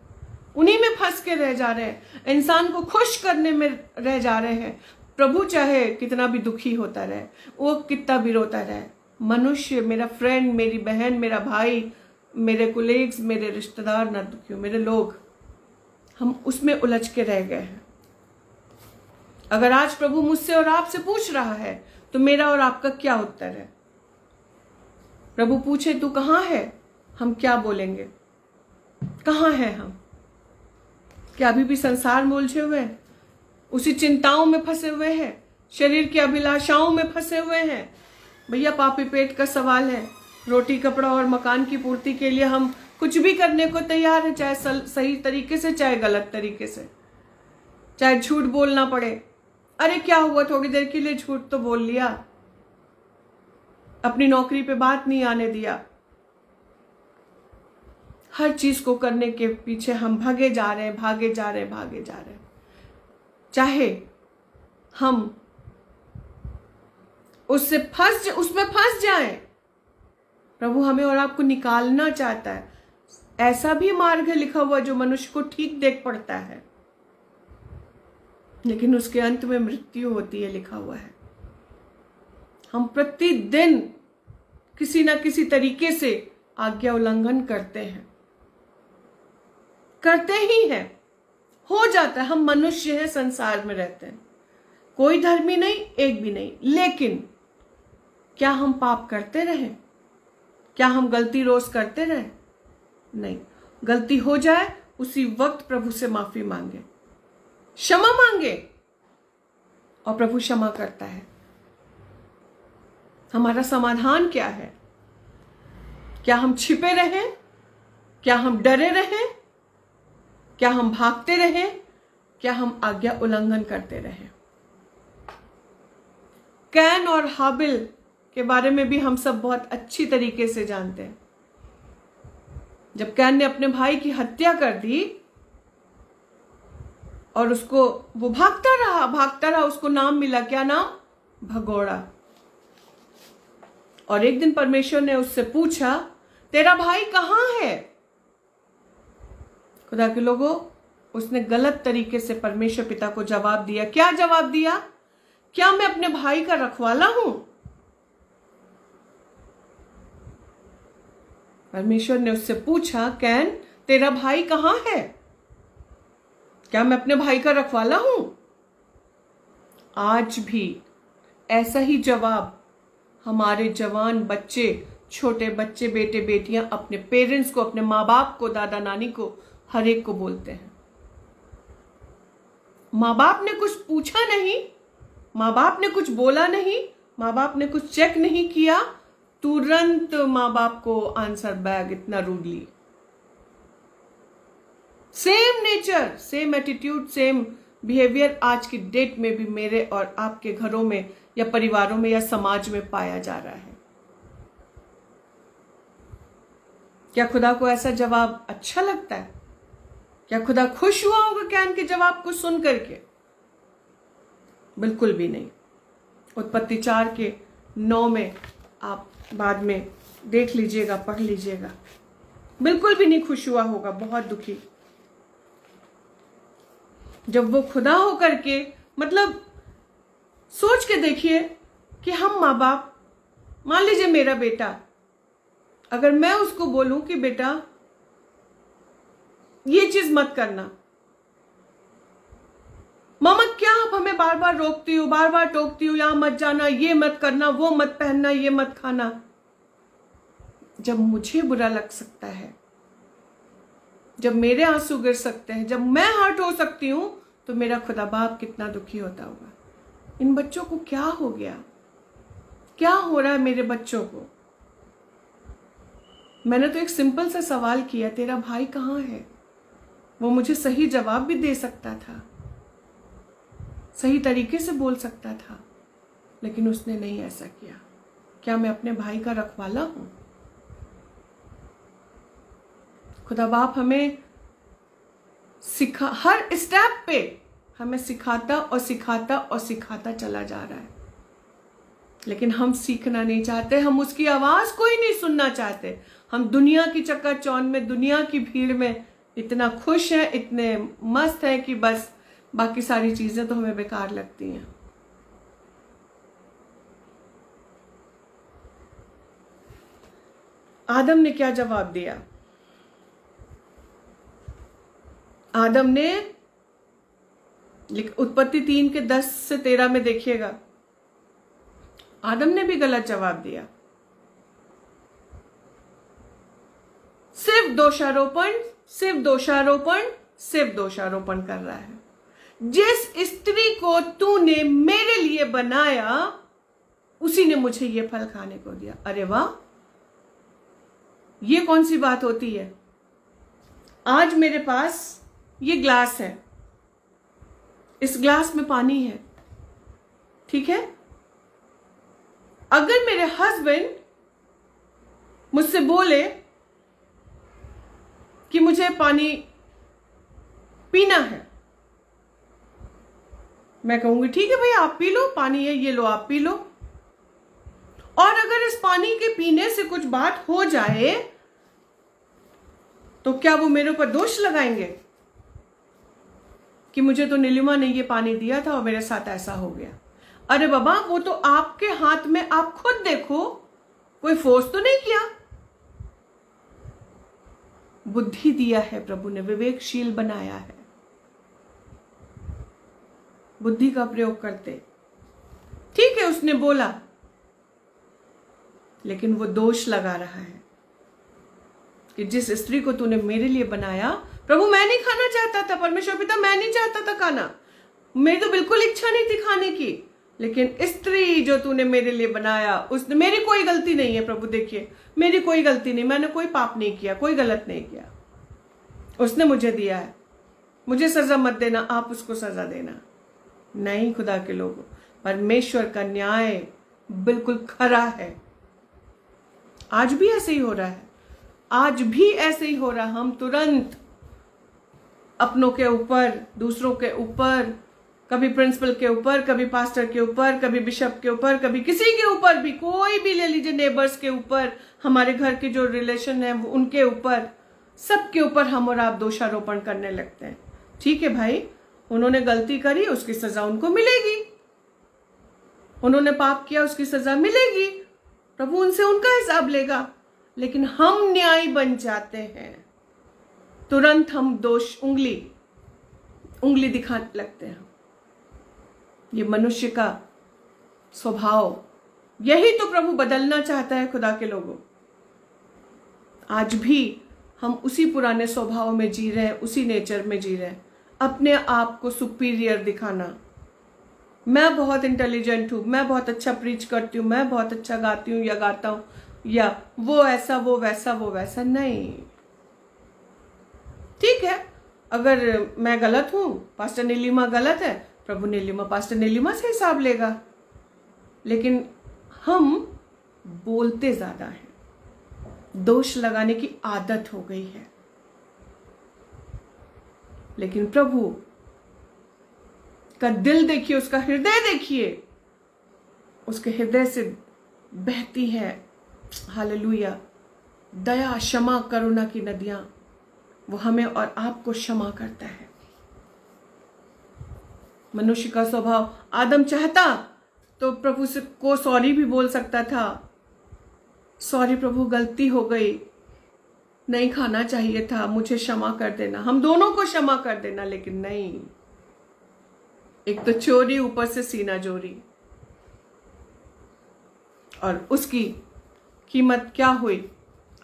उन्हीं में फंस के रह जा रहे हैं, इंसान को खुश करने में रह जा रहे हैं। प्रभु चाहे कितना भी दुखी होता रहे, वो कितना भी रोता रहे, मनुष्य, मेरा फ्रेंड, मेरी बहन, मेरा भाई, मेरे कोलीग्स, मेरे रिश्तेदार ना दुखी हो, मेरे लोग, हम उसमें उलझ के रह गए हैं। अगर आज प्रभु मुझसे और आपसे पूछ रहा है तो मेरा और आपका क्या उत्तर है? प्रभु पूछे तू कहाँ है, हम क्या बोलेंगे? कहाँ हैं हम? क्या अभी भी संसार में उलझे हुए हैं, उसी चिंताओं में फंसे हुए हैं, शरीर की अभिलाषाओं में फंसे हुए हैं? भैया पापी पेट का सवाल है। रोटी, कपड़ा और मकान की पूर्ति के लिए हम कुछ भी करने को तैयार है, चाहे सही तरीके से, चाहे गलत तरीके से, चाहे झूठ बोलना पड़े। अरे क्या हुआ, थोड़ी देर के लिए झूठ तो बोल लिया, अपनी नौकरी पे बात नहीं आने दिया। हर चीज को करने के पीछे हम भागे जा रहे हैं, भागे जा रहे हैं, भागे जा रहे हैं। चाहे हम उसमें फंस जाएं, प्रभु हमें और आपको निकालना चाहता है। ऐसा भी मार्ग है लिखा हुआ जो मनुष्य को ठीक देख पड़ता है, लेकिन उसके अंत में मृत्यु होती है, लिखा हुआ है। हम प्रतिदिन किसी ना किसी तरीके से आज्ञा उल्लंघन करते हैं, करते ही हैं, हो जाता है। हम मनुष्य हैं, संसार में रहते हैं, कोई धर्मी नहीं, एक भी नहीं। लेकिन क्या हम पाप करते रहे? क्या हम गलती रोज करते रहे? नहीं। गलती हो जाए उसी वक्त प्रभु से माफी मांगे, क्षमा मांगे, और प्रभु क्षमा करता है। हमारा समाधान क्या है? क्या हम छिपे रहें? क्या हम डरे रहें? क्या हम भागते रहें? क्या हम आज्ञा उल्लंघन करते रहें? कैन और हाबिल के बारे में भी हम सब बहुत अच्छी तरीके से जानते हैं। जब कैन ने अपने भाई की हत्या कर दी और वो भागता रहा, उसको नाम मिला, क्या नाम? भगोड़ा। और एक दिन परमेश्वर ने उससे पूछा, तेरा भाई कहां है? खुदा के लोगों, उसने गलत तरीके से परमेश्वर पिता को जवाब दिया। क्या जवाब दिया? क्या मैं अपने भाई का रखवाला हूं? परमेश्वर ने उससे पूछा, कैन तेरा भाई कहां है? क्या मैं अपने भाई का रखवाला हूं? आज भी ऐसा ही जवाब हमारे जवान बच्चे, छोटे बच्चे, बेटे बेटियां अपने पेरेंट्स को, अपने माँ बाप को, दादा नानी को, हर एक को बोलते हैं। माँ बाप ने कुछ पूछा नहीं, माँ बाप ने कुछ बोला नहीं, माँ बाप ने कुछ चेक नहीं किया, तुरंत माँ बाप को आंसर बैग, इतना rudely. Same nature, same attitude, same behaviour आज की डेट में भी मेरे और आपके घरों में या परिवारों में या समाज में पाया जा रहा है। क्या खुदा को ऐसा जवाब अच्छा लगता है? क्या खुदा खुश हुआ होगा कैन के जवाब को सुन करके? बिल्कुल भी नहीं। उत्पत्ति 4:9 में आप बाद में देख लीजिएगा, पढ़ लीजिएगा। बिल्कुल भी नहीं खुश हुआ होगा, बहुत दुखी। जब वो खुदा हो करके, मतलब सोच के देखिए कि हम माँ बाप, मान लीजिए मेरा बेटा, अगर मैं उसको बोलूं कि बेटा ये चीज मत करना, मामा क्या आप हमें बार बार रोकती हो, बार बार टोकती हो, यहां मत जाना, ये मत करना, वो मत पहनना, ये मत खाना। जब मुझे बुरा लग सकता है, जब मेरे आंसू गिर सकते हैं, जब मैं हर्ट हो सकती हूं, तो मेरा खुदा बाप कितना दुखी होता होगा। इन बच्चों को क्या हो गया? क्या हो रहा है मेरे बच्चों को? मैंने तो एक सिंपल सा सवाल किया, तेरा भाई कहां है? वो मुझे सही जवाब भी दे सकता था, सही तरीके से बोल सकता था, लेकिन उसने नहीं ऐसा किया। क्या मैं अपने भाई का रखवाला हूं? खुदा बाप हमें हर स्टेप पे हमें सिखाता और सिखाता और सिखाता चला जा रहा है, लेकिन हम सीखना नहीं चाहते। हम उसकी आवाज को ही नहीं सुनना चाहते। हम दुनिया की चकाचौंध में, दुनिया की भीड़ में इतना खुश हैं, इतने मस्त हैं कि बस बाकी सारी चीजें तो हमें बेकार लगती हैं। आदम ने क्या जवाब दिया? आदम ने, उत्पत्ति 3:10-13 में देखिएगा, आदम ने भी गलत जवाब दिया। सिर्फ दोषारोपण, सिर्फ दोषारोपण, सिर्फ दोषारोपण कर रहा है। जिस स्त्री को तूने मेरे लिए बनाया, उसी ने मुझे ये फल खाने को दिया। अरे वाह, ये कौन सी बात होती है? आज मेरे पास ये ग्लास है, इस ग्लास में पानी है, ठीक है? अगर मेरे हस्बैंड मुझसे बोले कि मुझे पानी पीना है, मैं कहूंगी ठीक है भाई, आप पी लो, पानी है, ये लो, आप पी लो। और अगर इस पानी के पीने से कुछ बात हो जाए तो क्या वो मेरे ऊपर दोष लगाएंगे कि मुझे तो नीलिमा ने ये पानी दिया था और मेरे साथ ऐसा हो गया? अरे बाबा, वो तो आपके हाथ में, आप खुद देखो, कोई फोर्स तो नहीं किया। बुद्धि दिया है प्रभु ने, विवेकशील बनाया है, बुद्धि का प्रयोग करते। ठीक है, उसने बोला, लेकिन वो दोष लगा रहा है कि जिस स्त्री को तूने मेरे लिए बनाया, प्रभु मैं नहीं खाना चाहता था, परमेश्वर पिता मैं नहीं चाहता था खाना, मेरी तो बिल्कुल इच्छा नहीं थी खाने की, लेकिन स्त्री जो तूने मेरे लिए बनाया, उसने, मेरी कोई गलती नहीं है प्रभु, देखिए मेरी कोई गलती नहीं, मैंने कोई पाप नहीं किया, कोई गलत नहीं किया, उसने मुझे दिया है, मुझे सजा मत देना, आप उसको सजा देना। नहीं खुदा के लोगों, परमेश्वर का न्याय बिल्कुल खरा है। आज भी ऐसे ही हो रहा है, आज भी ऐसे ही हो रहा है। हम तुरंत अपनों के ऊपर, दूसरों के ऊपर, कभी प्रिंसिपल के ऊपर, कभी पास्टर के ऊपर, कभी बिशप के ऊपर, कभी किसी के ऊपर भी, कोई भी ले लीजिए, नेबर्स के ऊपर, हमारे घर के जो रिलेशन है उनके ऊपर, सबके ऊपर हम और आप दोषारोपण करने लगते हैं। ठीक है भाई, उन्होंने गलती करी, उसकी सजा उनको मिलेगी, उन्होंने पाप किया, उसकी सजा मिलेगी, प्रभु उनसे उनका हिसाब लेगा। लेकिन हम न्यायी बन जाते हैं, तुरंत हम दोष, उंगली दिखाने लगते हैं। ये मनुष्य का स्वभाव, यही तो प्रभु बदलना चाहता है खुदा के लोगों। आज भी हम उसी पुराने स्वभाव में जी रहे हैं, उसी नेचर में जी रहे हैं, अपने आप को सुपीरियर दिखाना, मैं बहुत इंटेलिजेंट हूं, मैं बहुत अच्छा प्रीच करती हूं, मैं बहुत अच्छा गाती हूं या गाता हूं, या वो ऐसा, वो वैसा, वो वैसा। नहीं, ठीक है, अगर मैं गलत हूं, पास्टर नीलिमा गलत है, प्रभु नीलिमा, पास्टर नीलिमा से हिसाब लेगा। लेकिन हम बोलते ज्यादा हैं, दोष लगाने की आदत हो गई है। लेकिन प्रभु का दिल देखिए, उसका हृदय देखिए, उसके हृदय से बहती है, हालेलुया, दया, क्षमा, करुणा की नदियां। वो हमें और आपको क्षमा करता है। मनुष्य का स्वभाव, आदम चाहता तो प्रभु से को सॉरी भी बोल सकता था, सॉरी प्रभु गलती हो गई, नहीं खाना चाहिए था, मुझे क्षमा कर देना, हम दोनों को क्षमा कर देना। लेकिन नहीं, एक तो चोरी, ऊपर से सीना जोरी। और उसकी कीमत क्या हुई?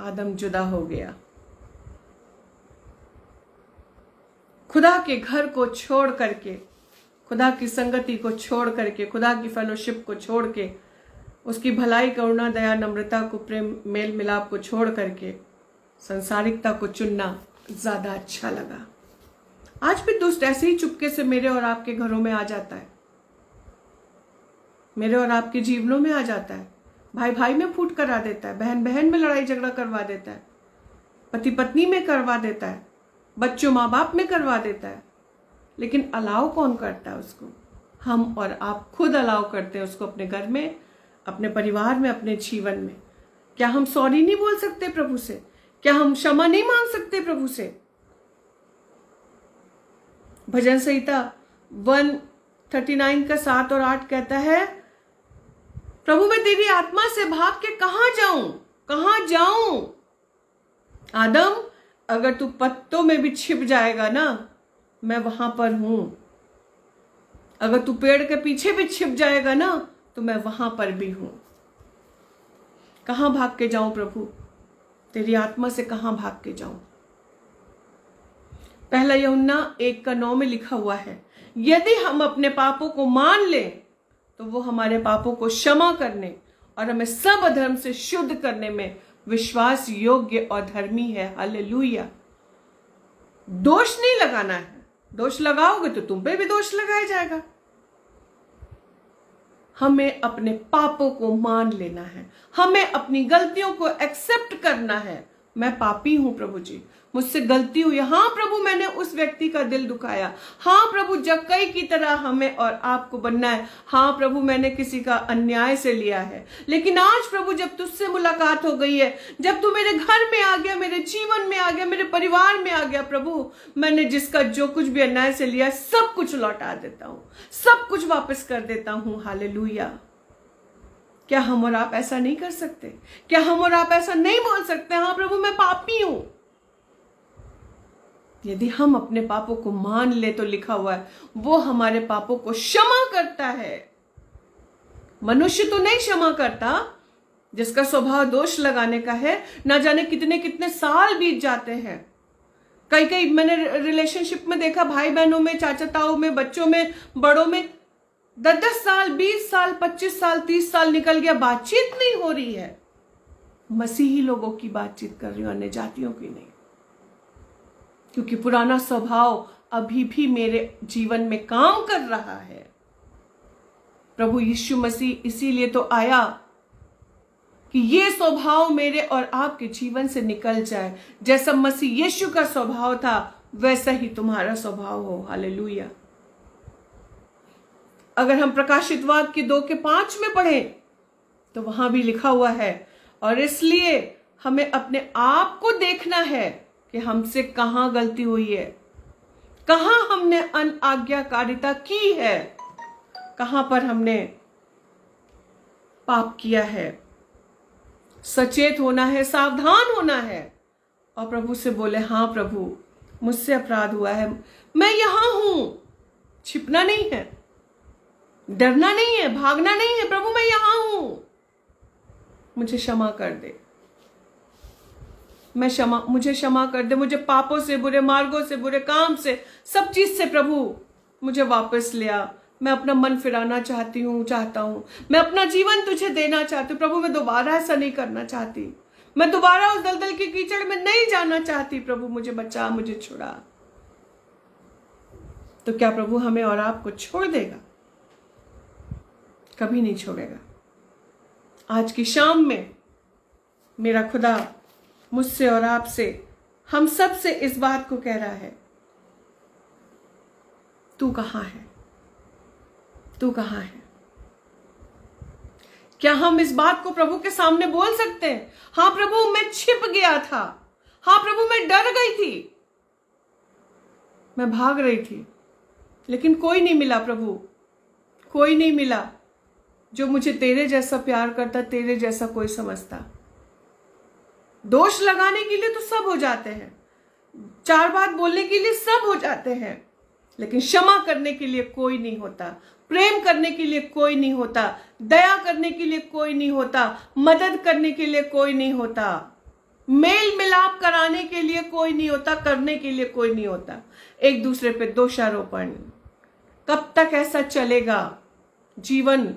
आदम जुदा हो गया, खुदा के घर को छोड़ करके, खुदा की संगति को छोड़ करके, खुदा की फेलोशिप को छोड़ के, उसकी भलाई, करुणा, दया, नम्रता को, प्रेम, मेल मिलाप को छोड़ करके संसारिकता को चुनना ज्यादा अच्छा लगा। आज भी दुष्ट ऐसे ही चुपके से मेरे और आपके घरों में आ जाता है, मेरे और आपके जीवनों में आ जाता है। भाई भाई में फूट करा देता है, बहन बहन में लड़ाई झगड़ा करवा देता है, पति पत्नी में करवा देता है, बच्चों माँ बाप में करवा देता है। लेकिन अलाउ कौन करता है उसको? हम और आप खुद अलाउ करते हैं उसको, अपने घर में, अपने परिवार में, अपने जीवन में। क्या हम सॉरी नहीं बोल सकते प्रभु से? क्या हम क्षमा नहीं मांग सकते प्रभु से? भजन संहिता 139 का 7 और 8 कहता है, प्रभु मैं तेरी आत्मा से भाग के कहां जाऊं, कहां जाऊं? आदम, अगर तू पत्तों में भी छिप जाएगा ना, मैं वहां पर हूं। अगर तू पेड़ के पीछे भी छिप जाएगा ना, तो मैं वहां पर भी हूं। कहां भाग के जाऊं प्रभु? तेरी आत्मा से कहां भाग के जाऊं? पहला यूहन्ना 1:9 में लिखा हुआ है, यदि हम अपने पापों को मान लें तो वो हमारे पापों को क्षमा करने और हमें सब अधर्म से शुद्ध करने में विश्वास योग्य और धर्मी है। हालेलुया। दोष नहीं लगाना है, दोष लगाओगे तो तुम पे भी दोष लगाया जाएगा। हमें अपने पापों को मान लेना है, हमें अपनी गलतियों को एक्सेप्ट करना है, मैं पापी हूं प्रभु जी, मुझसे गलती हुई। हाँ प्रभु, मैंने उस व्यक्ति का दिल दुखाया। हाँ प्रभु, जक्कई की तरह हमें और आपको बनना है। हाँ प्रभु, मैंने किसी का अन्याय से लिया है, लेकिन आज प्रभु जब तुझसे मुलाकात हो गई है, जब तू मेरे घर में आ गया, मेरे जीवन में आ गया, मेरे परिवार में आ गया प्रभु, मैंने जिसका जो कुछ भी अन्याय से लिया सब कुछ लौटा देता हूं, सब कुछ वापस कर देता हूं। हालेलुया। क्या हम और आप ऐसा नहीं कर सकते? क्या हम और आप ऐसा नहीं बोल सकते? हाँ प्रभु, मैं पापी हूं। यदि हम अपने पापों को मान ले तो लिखा हुआ है वो हमारे पापों को क्षमा करता है। मनुष्य तो नहीं क्षमा करता, जिसका स्वभाव दोष लगाने का है। ना जाने कितने कितने साल बीत जाते हैं। कई कई मैंने रिलेशनशिप में देखा, भाई बहनों में, चाचा ताऊ में, बच्चों में, बड़ों में 10-10 साल, 20 साल, 25 साल, 30 साल निकल गया, बातचीत नहीं हो रही है। मसीही लोगों की बातचीत कर रही हूं, अन्य जातियों की नहीं, क्योंकि पुराना स्वभाव अभी भी मेरे जीवन में काम कर रहा है। प्रभु यीशु मसीह इसीलिए तो आया कि ये स्वभाव मेरे और आपके जीवन से निकल जाए। जैसा मसीह यीशु का स्वभाव था वैसा ही तुम्हारा स्वभाव हो। हालेलुया। अगर हम प्रकाशित वाक्य के 2:5 में पढ़ें तो वहां भी लिखा हुआ है, और इसलिए हमें अपने आप को देखना है कि हमसे कहां गलती हुई है, कहां हमने अनाज्ञाकारिता की है, कहां पर हमने पाप किया है। सचेत होना है, सावधान होना है, और प्रभु से बोले, हाँ प्रभु, मुझसे अपराध हुआ है, मैं यहां हूं। छिपना नहीं है, डरना नहीं है, भागना नहीं है। प्रभु, मैं यहां हूं, मुझे क्षमा कर दे, मुझे क्षमा कर दे। मुझे पापों से, बुरे मार्गों से, बुरे काम से, सब चीज से प्रभु मुझे वापस लिया। मैं अपना मन फिराना चाहता हूं। मैं अपना जीवन तुझे देना चाहती हूँ प्रभु। मैं दोबारा ऐसा नहीं करना चाहती। मैं दोबारा उस दलदल के कीचड़ में नहीं जाना चाहती। प्रभु मुझे बचा, मुझे छुड़ा। तो क्या प्रभु हमें और आपको छोड़ देगा? कभी नहीं छोड़ेगा। आज की शाम में मेरा खुदा मुझसे और आपसे, हम सब से इस बात को कह रहा है, तू कहां है? तू कहां है? क्या हम इस बात को प्रभु के सामने बोल सकते हैं? हाँ प्रभु, मैं छिप गया था। हाँ प्रभु, मैं डर गई थी, मैं भाग रही थी, लेकिन कोई नहीं मिला प्रभु, कोई नहीं मिला जो मुझे तेरे जैसा प्यार करता, तेरे जैसा कोई समझता। दोष लगाने के लिए तो सब हो जाते हैं, 4 बात बोलने के लिए सब हो जाते हैं, लेकिन क्षमा करने के लिए कोई नहीं होता, प्रेम करने के लिए कोई नहीं होता, दया करने के लिए कोई नहीं होता, मदद करने के लिए कोई नहीं होता, मेल मिलाप कराने के लिए कोई नहीं होता, करने के लिए कोई नहीं होता। एक दूसरे पे दोषारोपण, कब तक ऐसा चलेगा? जीवन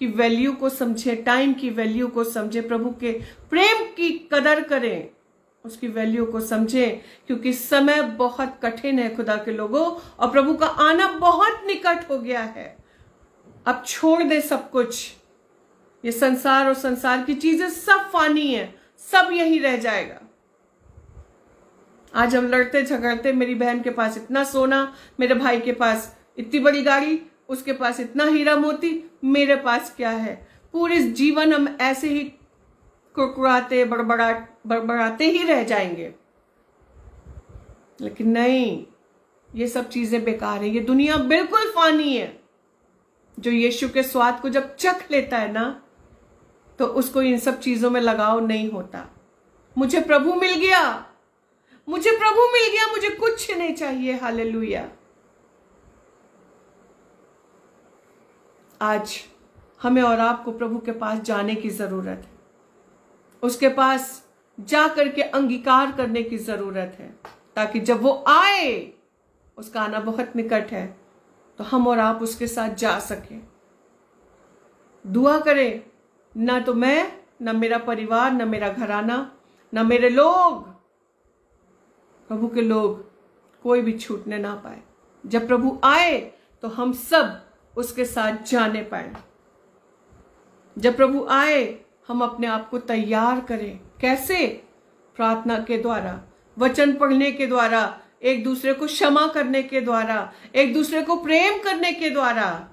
की वैल्यू को समझे, टाइम की वैल्यू को समझे, प्रभु के प्रेम की कदर करें, उसकी वैल्यू को समझें, क्योंकि समय बहुत कठिन है खुदा के लोगों, और प्रभु का आना बहुत निकट हो गया है। अब छोड़ दे सब कुछ। ये संसार और संसार की चीजें सब फानी है, सब यही रह जाएगा। आज हम लड़ते झगड़ते, मेरी बहन के पास इतना सोना, मेरे भाई के पास इतनी बड़ी गाड़ी, उसके पास इतना हीरा मोती, मेरे पास क्या है? पूरे जीवन हम ऐसे ही कुरकुराते बड़बड़ाते ही रह जाएंगे। लेकिन नहीं, ये सब चीजें बेकार है। ये दुनिया बिल्कुल फानी है। जो यीशु के स्वाद को जब चख लेता है ना, तो उसको इन सब चीजों में लगाव नहीं होता। मुझे प्रभु मिल गया, मुझे प्रभु मिल गया, मुझे कुछ नहीं चाहिए। हालेलुया। आज हमें और आपको प्रभु के पास जाने की जरूरत है, उसके पास जा करके अंगीकार करने की जरूरत है, ताकि जब वो आए, उसका आना बहुत निकट है, तो हम और आप उसके साथ जा सकें। दुआ करें, ना तो मैं, ना मेरा परिवार, ना मेरा घराना, ना मेरे लोग, प्रभु के लोग कोई भी छूटने ना पाए। जब प्रभु आए तो हम सब उसके साथ जाने पाए। जब प्रभु आए, हम अपने आप को तैयार करें। कैसे? प्रार्थना के द्वारा, वचन पढ़ने के द्वारा, एक दूसरे को क्षमा करने के द्वारा, एक दूसरे को प्रेम करने के द्वारा,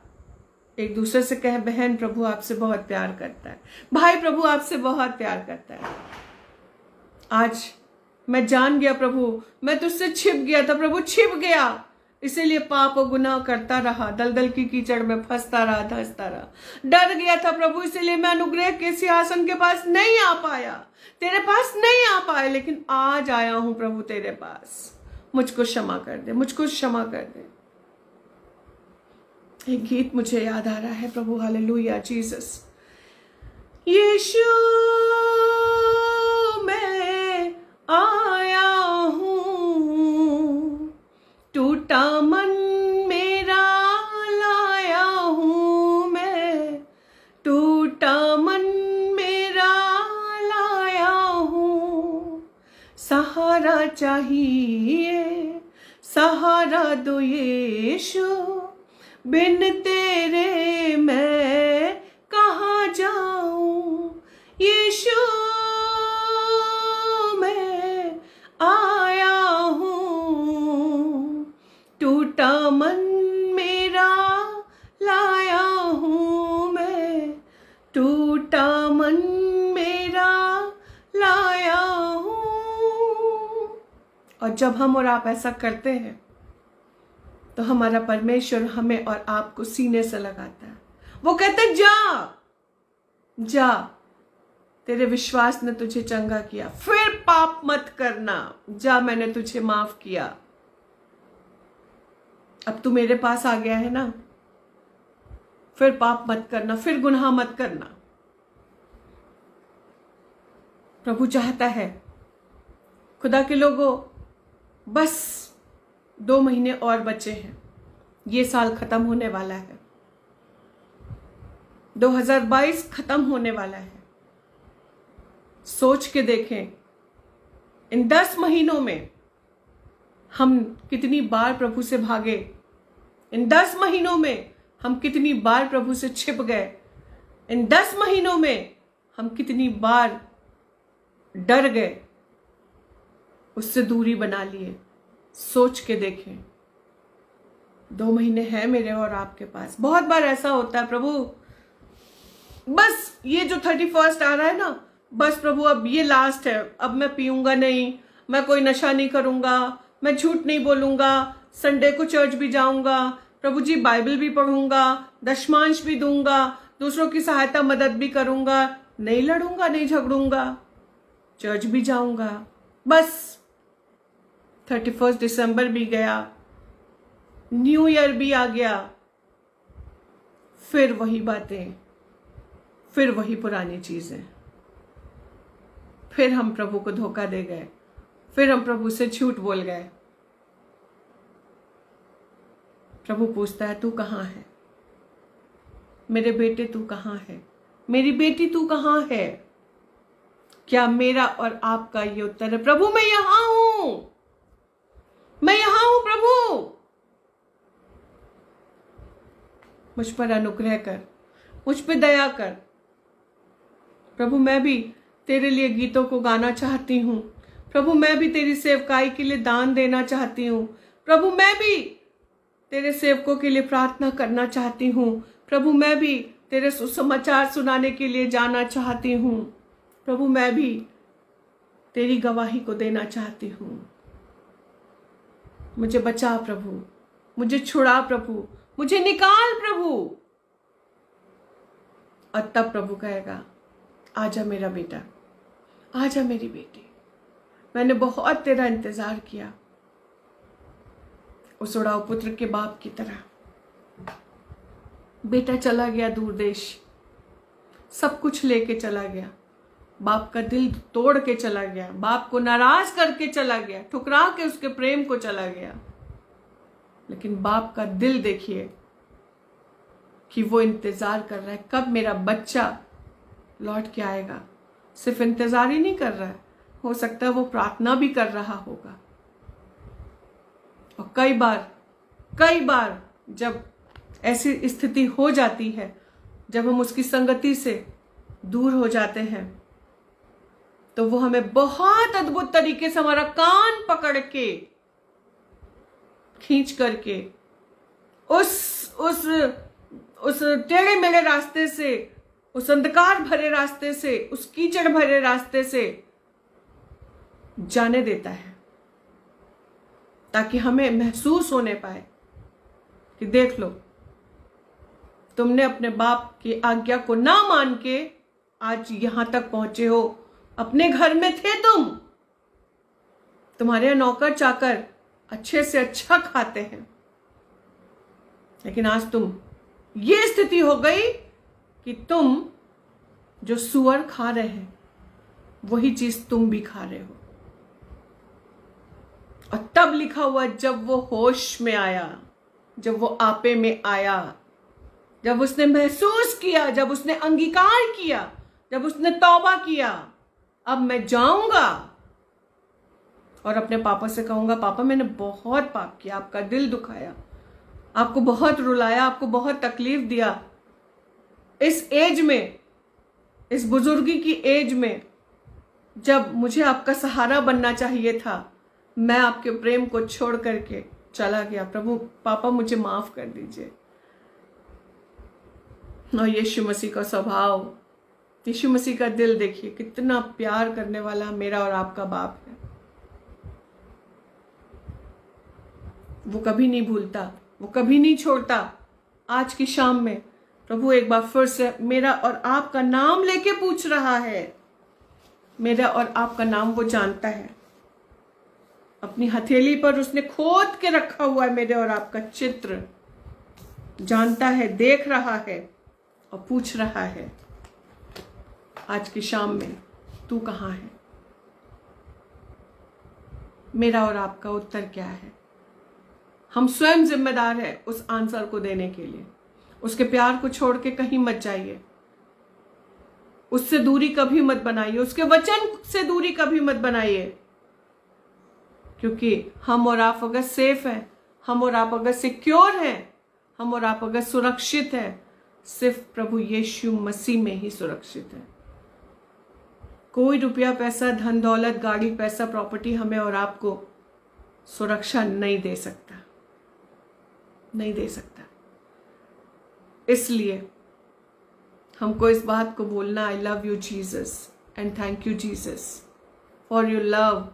एक दूसरे से कहे बहन प्रभु आपसे बहुत प्यार करता है, भाई प्रभु आपसे बहुत प्यार करता है। आज मैं जान गया प्रभु, मैं तुझसे छिप गया था प्रभु, छिप गया, इसीलिए पाप और गुनाह करता रहा, दलदल की कीचड़ में फंसता रहा, धंसता रहा, डर गया था प्रभु, इसीलिए मैं अनुग्रह के सिंहासन के पास नहीं आ पाया, तेरे पास नहीं आ पाया, लेकिन आज आया हूं प्रभु तेरे पास, मुझको क्षमा कर दे, मुझको क्षमा कर दे। एक गीत मुझे याद आ रहा है प्रभु, हालेलुया जीसस। यीशु मैं आया हूँ, टूटा मन मेरा लाया हूँ मैं, टूटा मन मेरा लाया हूँ, सहारा चाहिए, सहारा दो यीशु, बिन तेरे मैं कहाँ जाऊं, यीशु मैं आया हूँ, टूटा मन मेरा लाया हूँ मैं, टूटा मन मेरा लाया हूँ। और जब हम और आप ऐसा करते हैं तो हमारा परमेश्वर हमें और आपको सीने से लगाता है, वो कहता है जा जा, तेरे विश्वास ने तुझे चंगा किया, फिर पाप मत करना, जा मैंने तुझे माफ किया, अब तू मेरे पास आ गया है ना, फिर पाप मत करना, फिर गुनाह मत करना। प्रभु चाहता है, खुदा के लोगों, बस 2 महीने और बचे हैं, ये साल खत्म होने वाला है, 2022 खत्म होने वाला है। सोच के देखें, इन 10 महीनों में हम कितनी बार प्रभु से भागे, इन 10 महीनों में हम कितनी बार प्रभु से छिप गए, इन 10 महीनों में हम कितनी बार डर गए, उससे दूरी बना लिए। सोच के देखें, 2 महीने हैं मेरे और आपके पास। बहुत बार ऐसा होता है, प्रभु बस ये जो 31 आ रहा है ना, बस प्रभु अब ये लास्ट है, अब मैं पीऊंगा नहीं, मैं कोई नशा नहीं करूंगा, मैं झूठ नहीं बोलूंगा, संडे को चर्च भी जाऊंगा, प्रभु जी बाइबल भी पढ़ूंगा, दशमांश भी दूंगा, दूसरों की सहायता मदद भी करूंगा, नहीं लड़ूंगा, नहीं झगड़ूंगा, चर्च भी जाऊंगा। बस 31 दिसंबर भी गया, न्यू ईयर भी आ गया, फिर वही बातें, फिर वही पुरानी चीजें, फिर हम प्रभु को धोखा दे गए, फिर हम प्रभु से झूठ बोल गए। प्रभु पूछता है, तू कहाँ है मेरे बेटे, तू कहाँ है मेरी बेटी, तू कहाँ है? क्या मेरा और आपका ये उत्तर है, प्रभु मैं यहां हूं, मैं यहां हूं प्रभु, मुझ पर अनुग्रह कर, मुझ पर दया कर। प्रभु मैं भी तेरे लिए गीतों को गाना चाहती हूँ, प्रभु मैं भी तेरी सेवकाई के लिए दान देना चाहती हूँ, प्रभु मैं भी तेरे सेवकों के लिए प्रार्थना करना चाहती हूँ, प्रभु मैं भी तेरे सुसमाचार सुनाने के लिए जाना चाहती हूँ, प्रभु मैं भी तेरी गवाही को देना चाहती हूँ। मुझे बचा प्रभु, मुझे छुड़ा प्रभु, मुझे निकाल प्रभु। और तब प्रभु कहेगा, आजा मेरा बेटा, आजा मेरी बेटी, मैंने बहुत तेरा इंतजार किया। उस उड़ाऊ पुत्र के बाप की तरह बेटा चला गया दूर देश, सब कुछ लेके चला गया, बाप का दिल तोड़ के चला गया, बाप को नाराज करके चला गया, ठुकरा के उसके प्रेम को चला गया। लेकिन बाप का दिल देखिए कि वो इंतजार कर रहा है, कब मेरा बच्चा लौट के आएगा। सिर्फ इंतजार ही नहीं कर रहा है, हो सकता है वो प्रार्थना भी कर रहा होगा। और कई बार जब ऐसी स्थिति हो जाती है, जब हम उसकी संगति से दूर हो जाते हैं, तो वो हमें बहुत अद्भुत तरीके से हमारा कान पकड़ के खींच करके उस टेढ़े मेढ़े रास्ते से, उस अंधकार भरे रास्ते से, उस कीचड़ भरे रास्ते से जाने देता है, ताकि हमें महसूस होने पाए कि देख लो, तुमने अपने बाप की आज्ञा को ना मान के आज यहां तक पहुंचे हो। अपने घर में थे तुम्हारे नौकर चाकर अच्छे से अच्छा खाते हैं, लेकिन आज तुम ये स्थिति हो गई कि तुम जो सुअर खा रहे हैं वही चीज तुम भी खा रहे हो। और तब लिखा हुआ, जब वो होश में आया, जब वो आपे में आया, जब उसने महसूस किया, जब उसने अंगीकार किया, जब उसने तौबा किया, अब मैं जाऊंगा और अपने पापा से कहूंगा, पापा मैंने बहुत पाप किया, आपका दिल दुखाया, आपको बहुत रुलाया, आपको बहुत तकलीफ दिया। इस एज में, इस बुजुर्गी की एज में, जब मुझे आपका सहारा बनना चाहिए था, मैं आपके प्रेम को छोड़ करके चला गया। प्रभु पापा मुझे माफ कर दीजिए। और यीशु मसीह का स्वभाव, यीशु मसीह का दिल देखिए, कितना प्यार करने वाला मेरा और आपका बाप है। वो कभी नहीं भूलता, वो कभी नहीं छोड़ता। आज की शाम में प्रभु एक बार फिर से मेरा और आपका नाम लेके पूछ रहा है। मेरा और आपका नाम वो जानता है। अपनी हथेली पर उसने खोद के रखा हुआ है मेरे और आपका चित्र। जानता है, देख रहा है और पूछ रहा है, आज की शाम में तू कहां है? मेरा और आपका उत्तर क्या है? हम स्वयं जिम्मेदार है उस आंसर को देने के लिए। उसके प्यार को छोड़ के कहीं मत जाइए, उससे दूरी कभी मत बनाइए, उसके वचन से दूरी कभी मत बनाइए, क्योंकि हम और आप अगर सेफ हैं, हम और आप अगर सिक्योर हैं, हम और आप अगर सुरक्षित हैं, सिर्फ प्रभु यीशु मसीह में ही सुरक्षित है। कोई रुपया पैसा, धन दौलत, गाड़ी, पैसा, प्रॉपर्टी हमें और आपको सुरक्षा नहीं दे सकता, नहीं दे सकता। इसलिए हमको इस बात को बोलना, I love you Jesus and thank you Jesus for your love,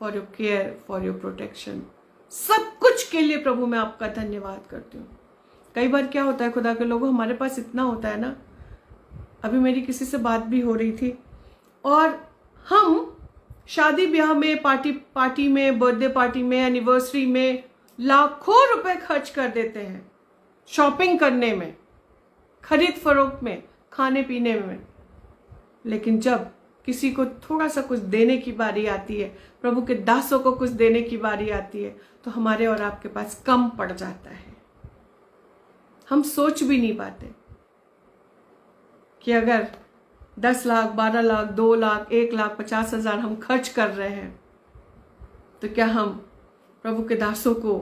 for your care, for your protection. सब कुछ के लिए प्रभु मैं आपका धन्यवाद करती हूँ। कई बार क्या होता है खुदा के लोगों, हमारे पास इतना होता है ना। अभी मेरी किसी से बात भी हो रही थी, और हम शादी ब्याह में, पार्टी में, बर्थडे पार्टी में, एनिवर्सरी में लाखों रुपए खर्च कर देते हैं, शॉपिंग करने में, खरीद फरोख्त में, खाने पीने में। लेकिन जब किसी को थोड़ा सा कुछ देने की बारी आती है, प्रभु के दासों को कुछ देने की बारी आती है, तो हमारे और आपके पास कम पड़ जाता है। हम सोच भी नहीं पाते कि अगर 10 लाख, 12 लाख, 2 लाख, 1 लाख 50 हजार हम खर्च कर रहे हैं, तो क्या हम प्रभु के दासों को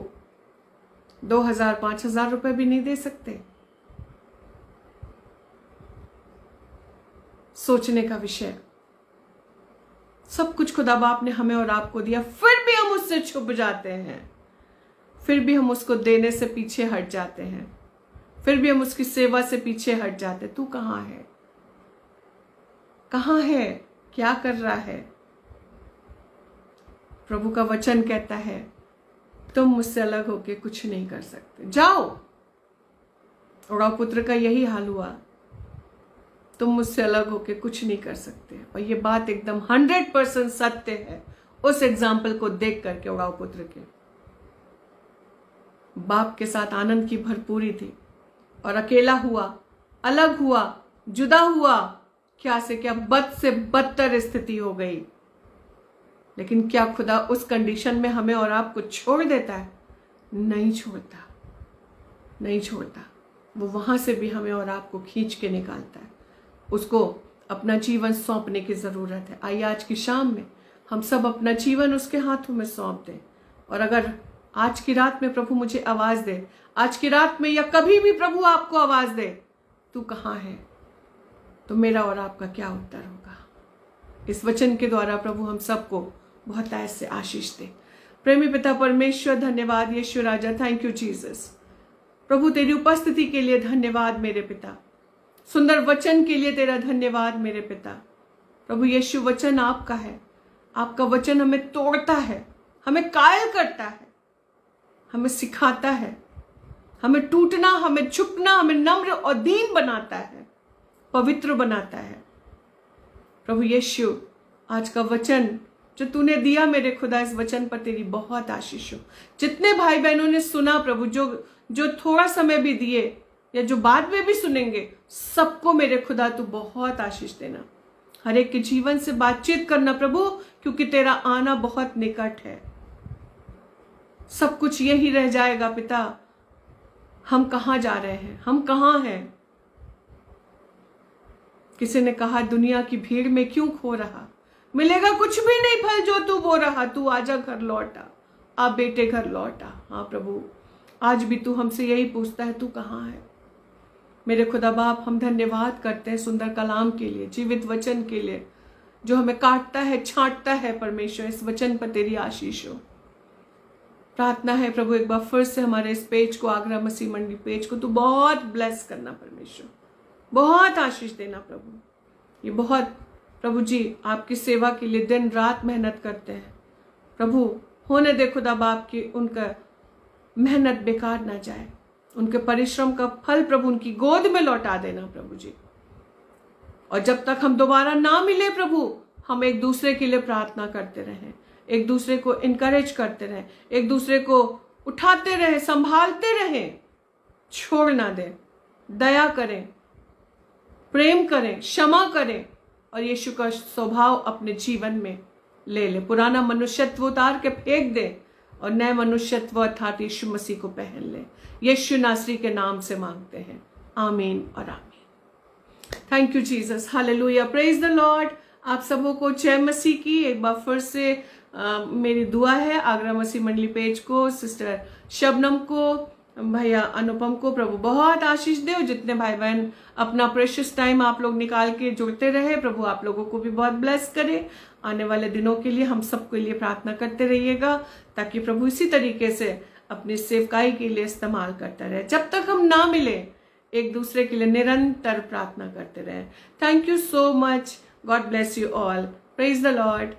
2000, 5000 रुपए भी नहीं दे सकते? सोचने का विषय। सब कुछ खुदा बाप ने हमें और आपको दिया, फिर भी हम उससे छुप जाते हैं, फिर भी हम उसको देने से पीछे हट जाते हैं, फिर भी हम उसकी सेवा से पीछे हट जाते। तू कहां है? कहां है? क्या कर रहा है? प्रभु का वचन कहता है, तुम मुझसे अलग होके कुछ नहीं कर सकते। जाओ। उड़ाऊ पुत्र का यही हाल हुआ, तुम मुझसे अलग होके कुछ नहीं कर सकते। और ये बात एकदम 100% सत्य है। उस एग्जाम्पल को देख करके उड़ाऊ पुत्र के बाप के साथ आनंद की भरपूरी थी, और अकेला हुआ, अलग हुआ, जुदा हुआ, क्या से क्या बद से बदतर स्थिति हो गई। लेकिन क्या खुदा उस कंडीशन में हमें और आपको छोड़ देता है? नहीं छोड़ता, नहीं छोड़ता। वो वहां से भी हमें और आपको खींच के निकालता है। उसको अपना जीवन सौंपने की जरूरत है। आइए आज की शाम में हम सब अपना जीवन उसके हाथों में सौंप दें। और अगर आज की रात में प्रभु मुझे आवाज दे, आज की रात में या कभी भी प्रभु आपको आवाज दे, तू कहां है, तो मेरा और आपका क्या उत्तर होगा? इस वचन के द्वारा प्रभु हम सबको बहुत ऐसे आशीष दे। प्रेमी पिता परमेश्वर, धन्यवाद यीशु राजा, थैंक यू जीसस। प्रभु तेरी उपस्थिति के लिए धन्यवाद मेरे पिता, सुंदर वचन के लिए तेरा धन्यवाद मेरे पिता। प्रभु यीशु, वचन आपका है, आपका वचन हमें तोड़ता है, हमें कायल करता है, हमें सिखाता है, हमें टूटना, हमें झुकना, हमें नम्र और दीन बनाता है, पवित्र बनाता है। प्रभु यीशु, आज का वचन जो तूने दिया मेरे खुदा, इस वचन पर तेरी बहुत आशीष हो। जितने भाई बहनों ने सुना प्रभु, जो थोड़ा समय भी दिए या जो बाद में भी सुनेंगे, सबको मेरे खुदा तू बहुत आशीष देना। हर एक के जीवन से बातचीत करना प्रभु, क्योंकि तेरा आना बहुत निकट है। सब कुछ यही रह जाएगा पिता, हम कहाँ जा रहे हैं, हम कहाँ हैं। किसी ने कहा दुनिया की भीड़ में क्यों खो रहा, मिलेगा कुछ भी नहीं फल जो तू बो रहा। तू आजा घर लौटा, आ बेटे घर लौटा। हाँ प्रभु, आज भी तू हमसे यही पूछता है, तू कहाँ है। मेरे खुदा बाप, हम धन्यवाद करते हैं सुंदर कलाम के लिए, जीवित वचन के लिए, जो हमें काटता है, छांटता है। परमेश्वर, इस वचन पर तेरी आशीष हो। प्रार्थना है प्रभु, एक बार फिर से हमारे इस पेज को, आगरा मसीह मंडी पेज को तू बहुत ब्लेस करना परमेश्वर, बहुत आशीष देना प्रभु। ये बहुत प्रभु जी आपकी सेवा के लिए दिन रात मेहनत करते हैं प्रभु। होने दे खुदा बाप की उनका मेहनत बेकार ना जाए, उनके परिश्रम का फल प्रभु उनकी गोद में लौटा देना प्रभु जी। और जब तक हम दोबारा ना मिले प्रभु, हम एक दूसरे के लिए प्रार्थना करते रहें, एक दूसरे को इनकरेज करते रहें, एक दूसरे को उठाते रहें, संभालते रहें, छोड़ ना दें, दया करें, प्रेम करें, क्षमा करें और यीशु का स्वभाव अपने जीवन में ले ले। पुराना मनुष्यत्व उतार के फेंक दे और नए मनुष्यत्व अर्थात यीशु मसीह को पहन ले। यीशु नासरी के नाम से मांगते हैं, आमीन और आमीन। Thank you Jesus, hallelujah, praise the Lord. आप सबों को जय मसीह की एक बार फिर से मेरी दुआ है। आगरा मसीह मंडली पेज को, सिस्टर शबनम को, भैया अनुपम को प्रभु बहुत आशीष दे। और जितने भाई बहन अपना प्रेशियस टाइम आप लोग निकाल के जुड़ते रहे, प्रभु आप लोगों को भी बहुत ब्लेस करे। आने वाले दिनों के लिए हम सबके लिए प्रार्थना करते रहिएगा, ताकि प्रभु इसी तरीके से अपनी सेवकाई के लिए इस्तेमाल करता रहे। जब तक हम ना मिले, एक दूसरे के लिए निरंतर प्रार्थना करते रहे। Thank you so much, God bless you all, praise the Lord.